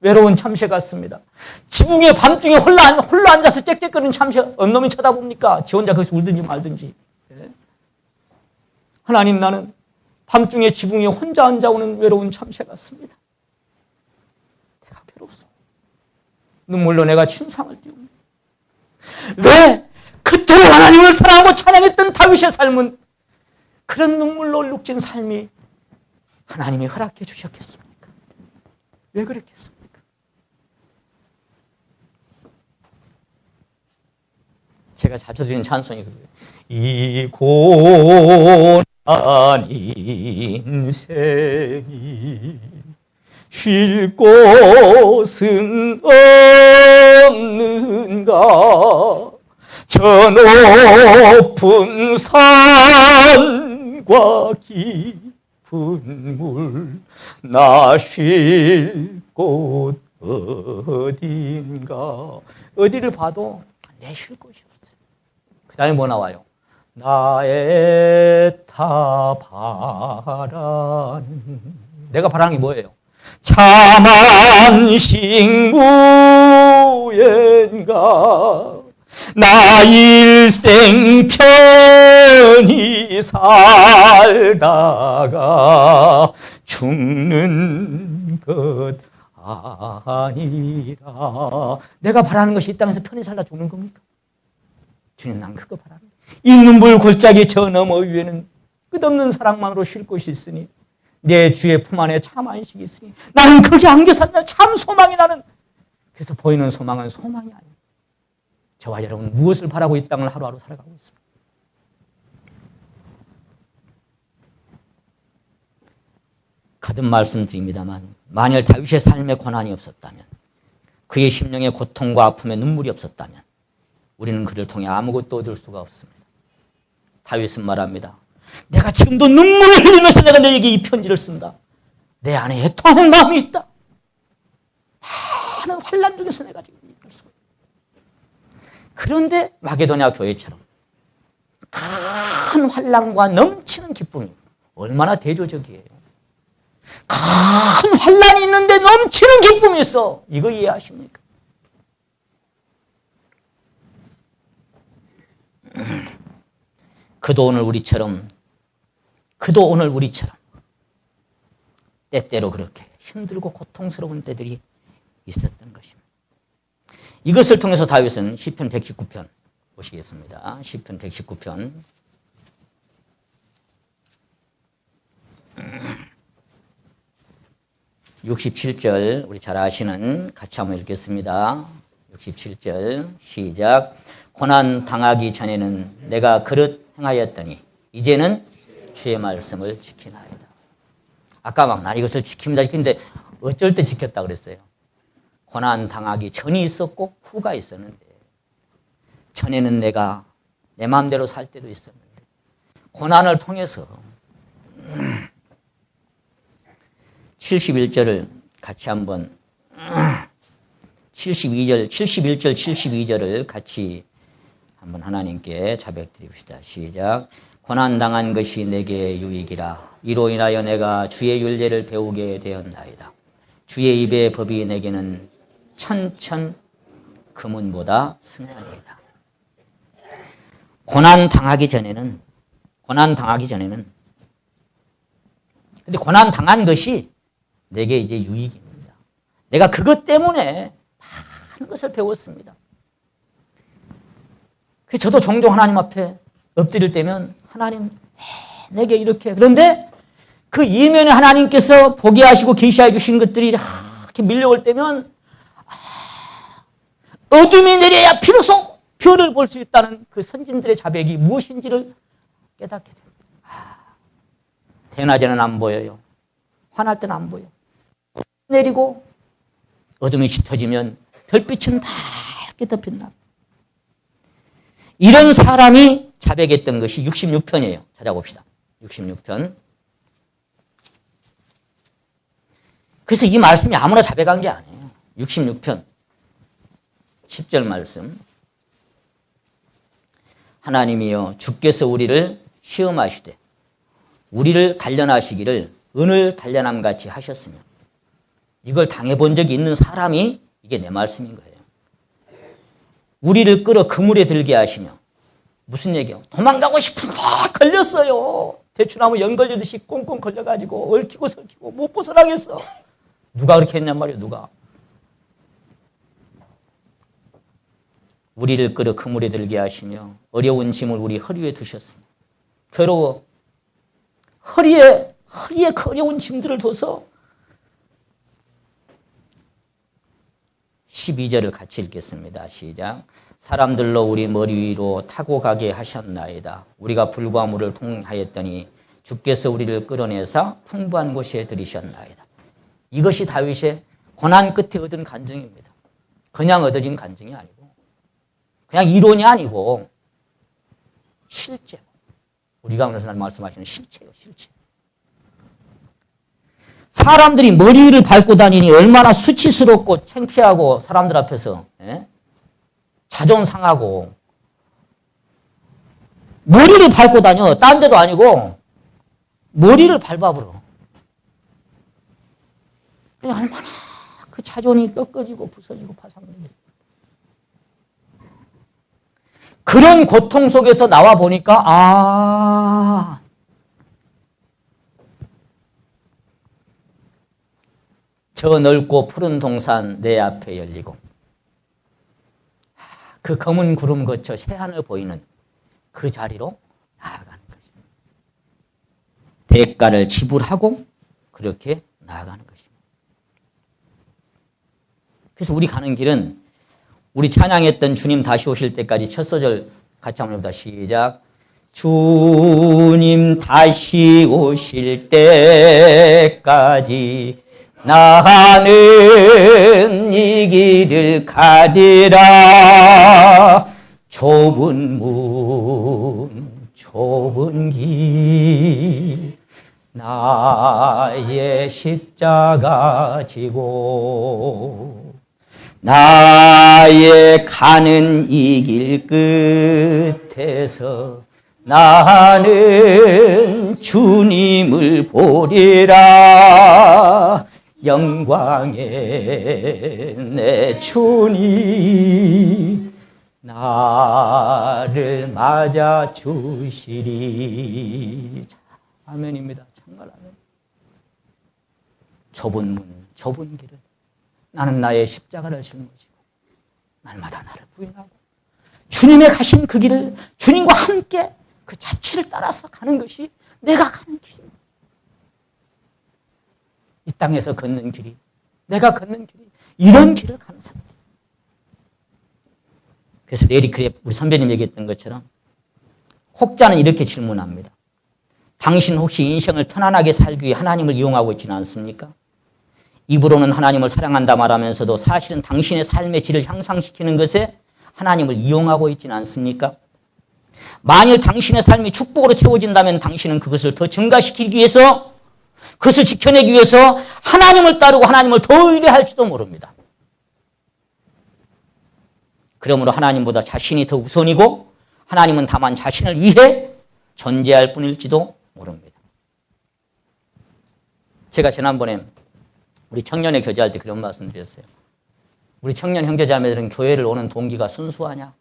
외로운 참새 같습니다. 지붕에 밤중에 홀로 앉아서 짹짹거리는 참새 어느 놈이 쳐다봅니까? 지 혼자 거기서 울든지 말든지. 하나님, 나는 밤중에 지붕에 혼자 앉아오는 외로운 참새 같습니다. 내가 괴로웠어. 눈물로 내가 침상을 띄웁니다. 왜? 그토록 하나님을 사랑하고 찬양했던 다윗의 삶은 그런 눈물로 눅진 삶이 하나님이 허락해 주셨겠습니까? 왜 그랬겠습니까? 제가 자주 드리는 찬송이 그거예요. 이 고난 인생이 쉴 곳은 없는가 저 높은 산과 깊은 물 나 쉴 곳 어딘가. 어디를 봐도 내 쉴 곳이 없어요. 그 다음에 뭐 나와요? 나의 타 바라는, 내가 바라는 게 뭐예요? 참한 식무엔가 나 일생 편히 살다가 죽는 것 아니라. 내가 바라는 것이 이 땅에서 편히 살다 죽는 겁니까? 주님, 난 그거 바랍니다. 이 눈물 골짜기 저 너머 위에는 끝없는 사랑만으로 쉴 곳이 있으니 내 주의 품 안에 참 안식이 있으니 나는 거기 안겨 산다. 참 소망이 나는. 그래서 보이는 소망은 소망이 아니에요. 저와 여러분 무엇을 바라고 이 땅을 하루하루 살아가고 있습니다. 거듭 말씀드립니다만 만일 다윗의 삶에 고난이 없었다면, 그의 심령의 고통과 아픔에 눈물이 없었다면 우리는 그를 통해 아무것도 얻을 수가 없습니다. 다윗은 말합니다. 내가 지금도 눈물을 흘리면서 내가 너에게 이 편지를 쓴다. 내 안에 애통하는 마음이 있다. 많은 환난 중에서 내가 지금 이걸 쓰고 있다. 그런데 마게도냐 교회처럼 큰 환난과 넘치는 기쁨이 얼마나 대조적이에요. 큰 환난이 있는데 넘치는 기쁨이 있어. 이거 이해하십니까? 그도 오늘 우리처럼 때때로 그렇게 힘들고 고통스러운 때들이 있었던 것입니다. 이것을 통해서 다윗은 시편 119편 보시겠습니다. 시편 119편 67절 우리 잘 아시는 같이 한번 읽겠습니다. 67절 시작. 고난 당하기 전에는 내가 그릇 행하였더니 이제는 주의 말씀을 지키나이다. 아까 막 난 이것을 지킵니다. 근데 어쩔 때 지켰다 그랬어요. 고난 당하기 전이 있었고 후가 있었는데 전에는 내가 내 마음대로 살 때도 있었는데 고난을 통해서 71절을 같이 한번 71절 72절을 같이 한번 하나님께 자백드립시다. 시작. 고난당한 것이 내게 유익이라. 이로 인하여 내가 주의 율례를 배우게 되었나이다. 주의 입의 법이 내게는 천천 금은보다 승하니이다. 고난당하기 전에는 근데 고난당한 것이 내게 이제 유익입니다. 내가 그것 때문에 많은 것을 배웠습니다. 그래서 저도 종종 하나님 앞에 엎드릴 때면 하나님 내게 이렇게 그런데 그 이면에 하나님께서 보게 하시고 계시해 주신 것들이 이렇게 밀려올 때면 어둠이 내려야 비로소 별을 볼 수 있다는 그 선진들의 자백이 무엇인지를 깨닫게 됩니다. 대낮에는 안 보여요. 화날 때는 안 보여. 내리고 어둠이 짙어지면 별빛은 밝게 덮인다. 이런 사람이 자백했던 것이 66편이에요. 찾아봅시다. 66편. 그래서 이 말씀이 아무나 자백한 게 아니에요. 66편 10절 말씀. 하나님이여 주께서 우리를 시험하시되 우리를 단련하시기를 은을 단련함 같이 하셨으며 이걸 당해본 적이 있는 사람이 이게 내 말씀인 거예요. 우리를 끌어 그물에 들게 하시며 무슨 얘기예요? 도망가고 싶은데 걸렸어요. 대추나무 연 걸리듯이 꽁꽁 걸려가지고 얽히고 설키고 못 벗어나겠어. 누가 그렇게 했냔 말이에요. 누가. 우리를 끌어 그물에 들게 하시며 어려운 짐을 우리 허리에 두셨습니다. 괴로워. 허리에 그 어려운 짐들을 둬서 12절을 같이 읽겠습니다. 시작. 사람들로 우리 머리 위로 타고 가게 하셨나이다. 우리가 불과 물을 통하였더니 주께서 우리를 끌어내사 풍부한 곳에 들이셨나이다. 이것이 다윗의 고난 끝에 얻은 간증입니다. 그냥 얻어진 간증이 아니고 그냥 이론이 아니고 실제. 우리가 오늘 말씀하시는 실체예요. 실체. 사람들이 머리 위를 밟고 다니니 얼마나 수치스럽고 창피하고 사람들 앞에서 자존 상하고 머리를 밟고 다녀. 딴 데도 아니고 머리를 밟아버려. 얼마나 그 자존이 꺾어지고 부서지고 파상되겠어요. 그런 고통 속에서 나와 보니까 저 넓고 푸른 동산 내 앞에 열리고 그 검은 구름 거쳐 새하늘 보이는 그 자리로 나아가는 것입니다. 대가를 지불하고 그렇게 나아가는 것입니다. 그래서 우리 가는 길은 우리 찬양했던 주님 다시 오실 때까지 첫 소절 같이 한번 해보자. 시작. 주님 다시 오실 때까지 나는 이 길을 가리라. 좁은 문 좁은 길 나의 십자가 지고 나의 가는 이 길 끝에서 나는 주님을 보리라. 영광의 내 주님 나를 맞아주시리. 아멘입니다. 정말 아멘. 좁은 문, 좁은 길을 나는 나의 십자가를 짊어지고 날마다 나를 부인하고 주님의 가신 그 길을 주님과 함께 그 자취를 따라서 가는 것이 내가 가는 길입니다. 이 땅에서 걷는 길이, 내가 걷는 길이 이런 길을 가는 사람. 그래서 레리 크랩 우리 선배님 얘기했던 것처럼 혹자는 이렇게 질문합니다. 당신 혹시 인생을 편안하게 살기 위해 하나님을 이용하고 있지는 않습니까? 입으로는 하나님을 사랑한다 말하면서도 사실은 당신의 삶의 질을 향상시키는 것에 하나님을 이용하고 있지는 않습니까? 만일 당신의 삶이 축복으로 채워진다면 당신은 그것을 더 증가시키기 위해서, 그것을 지켜내기 위해서 하나님을 따르고 하나님을 더 의뢰할지도 모릅니다. 그러므로 하나님보다 자신이 더 우선이고 하나님은 다만 자신을 위해 존재할 뿐일지도 모릅니다. 제가 지난번에 우리 청년회 교제할 때 그런 말씀 드렸어요. 우리 청년 형제자매들은 교회를 오는 동기가 순수하냐?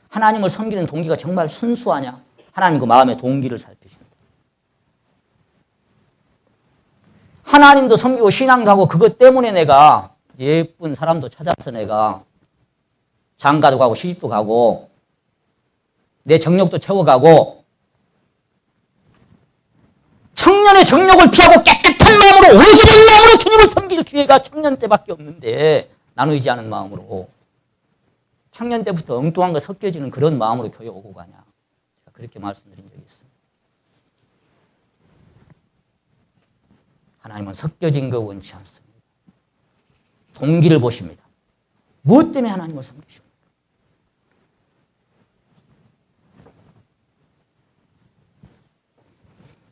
하나님을 섬기는 동기가 정말 순수하냐? 하나님 그 마음의 동기를 살피십니다. 하나님도 섬기고 신앙도 하고 그것 때문에 내가 예쁜 사람도 찾아서 내가 장가도 가고 시집도 가고 내 정욕도 채워가고 청년의 정욕을 피하고 깨끗한 마음으로 오직한 마음으로 주님을 섬길 기회가 청년 때밖에 없는데 나누지 않은 마음으로 청년 때부터 엉뚱한 거 섞여지는 그런 마음으로 교회 오고 가냐. 제가 그렇게 말씀드린 적이 있습니다. 하나님은 섞여진 거 원치 않습니다. 동기를 보십니다. 무엇 때문에 하나님을 섬기십니까?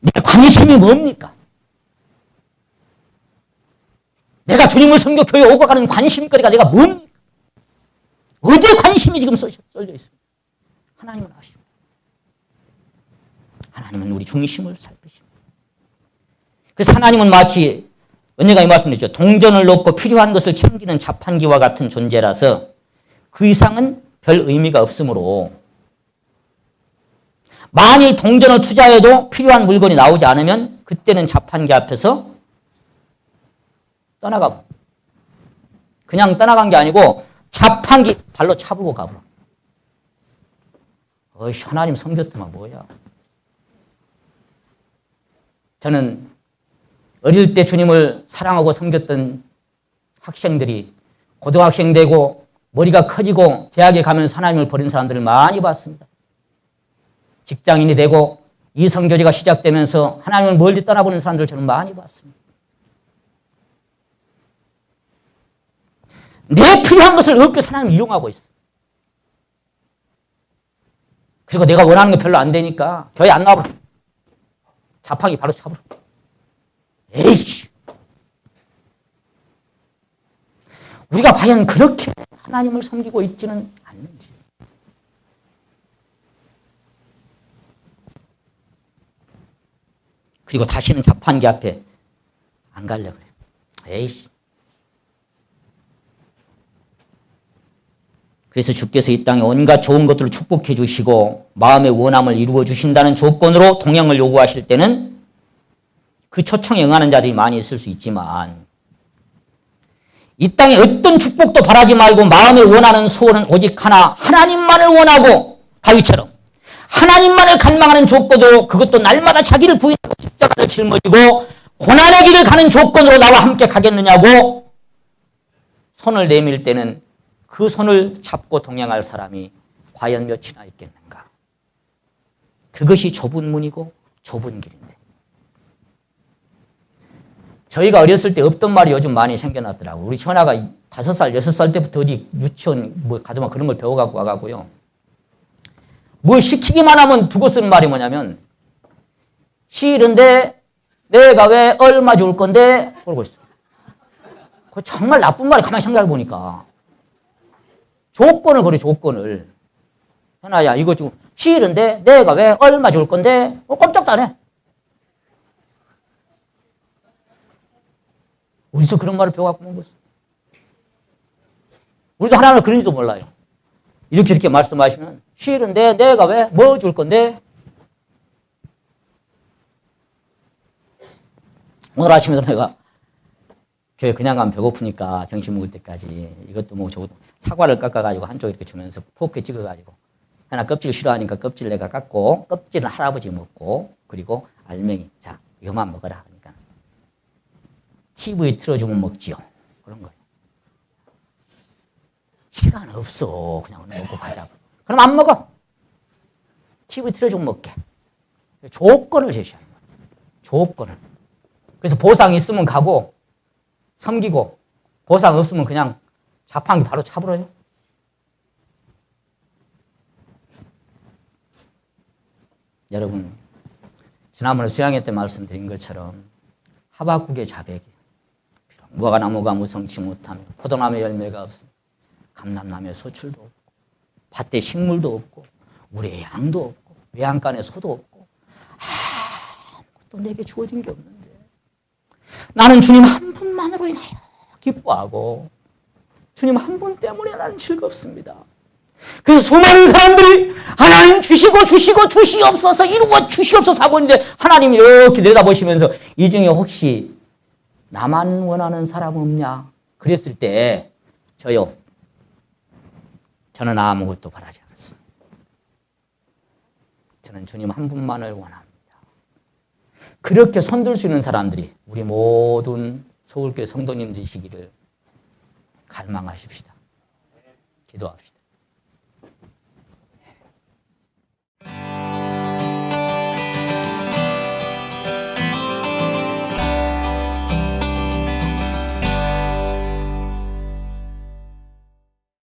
내 관심이 뭡니까? 내가 주님을 섬겨 교회 오고 가는 관심거리가 내가 뭡니까? 어디에 관심이 지금 쏠려 있습니까? 하나님은 아십니다. 하나님은 우리 중심을 살피십니다. 그래서 하나님은 마치 언제가 이 말씀드렸죠. 동전을 놓고 필요한 것을 챙기는 자판기와 같은 존재라서 그 이상은 별 의미가 없으므로 만일 동전을 투자해도 필요한 물건이 나오지 않으면 그때는 자판기 앞에서 떠나가고 그냥 떠나간 게 아니고 자판기 발로 차보고 가버려. 어이씨 하나님 섬겼더만 뭐야. 저는 어릴 때 주님을 사랑하고 섬겼던 학생들이 고등학생 되고 머리가 커지고 대학에 가면서 하나님을 버린 사람들을 많이 봤습니다. 직장인이 되고 이성교제가 시작되면서 하나님을 멀리 떠나보는 사람들을 저는 많이 봤습니다. 내 필요한 것을 얻기 위해서 하나님을 이용하고 있어. 그리고 내가 원하는 거 별로 안 되니까 교회 안 나와버려. 자판기 바로 차버려. 에이씨. 우리가 과연 그렇게 하나님을 섬기고 있지는 않는지. 그리고 다시는 자판기 앞에 안 가려고 그래요. 에이씨. 그래서 주께서 이 땅에 온갖 좋은 것들을 축복해 주시고 마음의 원함을 이루어 주신다는 조건으로 동행을 요구하실 때는 그 초청에 응하는 자들이 많이 있을 수 있지만 이 땅에 어떤 축복도 바라지 말고 마음에 원하는 소원은 오직 하나, 하나님만을 원하고 다윗처럼 하나님만을 갈망하는 조건으로 그것도 날마다 자기를 부인하고 십자가를 짊어지고 고난의 길을 가는 조건으로 나와 함께 가겠느냐고 손을 내밀 때는 그 손을 잡고 동행할 사람이 과연 몇이나 있겠는가. 그것이 좁은 문이고 좁은 길인데 저희가 어렸을 때 없던 말이 요즘 많이 생겨났더라고요. 우리 천하가 5살, 6살 때부터 어디 유치원 가더만 그런 걸 배워갖고 와가고요. 뭘 시키기만 하면 두고 쓰는 말이 뭐냐면 싫은데 내가 왜 얼마 줄 건데 그러고 있어. 그거 정말 나쁜 말이 가만히 생각해 보니까 조건을 그래 조건을. 현아야 이거 좀 싫은데 내가 왜 얼마 줄 건데 깜짝도 안 해. 어디서 그런 말을 배워갖고 온 거지? 우리도 하나님을 그런지도 몰라요. 이렇게 말씀하시면 싫은데 내가 왜? 뭐 줄 건데? 오늘 아침에도 내가 교회 그냥 가면 배고프니까 점심 먹을 때까지 이것도 뭐 저것도 사과를 깎아가지고 한쪽 이렇게 주면서 포크에 찍어가지고 하나 껍질 싫어하니까 껍질 내가 깎고 껍질은 할아버지 먹고 그리고 알맹이 자 이거만 먹어라 그러니까 TV 틀어주면 먹지요 그런 거예요. 시간 없어 그냥 오늘 먹고 가자고 그럼 안 먹어. TV 틀어주면 먹게. 조건을 제시하는 거예요. 조건을. 그래서 보상 있으면 가고 섬기고 보상 없으면 그냥 자판기 바로 차버려요. 여러분 지난번에 수양회 때 말씀드린 것처럼 하박국의 자백이 무화과나무가 무성치 못하며 포도나무에 열매가 없으며 감람나무에 소출도 없고 밭에 식물도 없고 우리의 양도 없고 외양간에 소도 없고 아무것도 내게 주어진 게 없는데 나는 주님 한 분만으로 인하여 기뻐하고 주님 한 분 때문에 나는 즐겁습니다. 그래서 수많은 사람들이 하나님 주시옵소서 이루어 주시옵소서 하고 있는데 하나님이 이렇게 내다보시면서 이 중에 혹시 나만 원하는 사람 없냐? 그랬을 때 저는 아무것도 바라지 않습니다. 저는 주님 한 분만을 원합니다. 그렇게 손들 수 있는 사람들이 우리 모든 서울교회 성도님들이시기를 갈망하십시다. 기도합시다.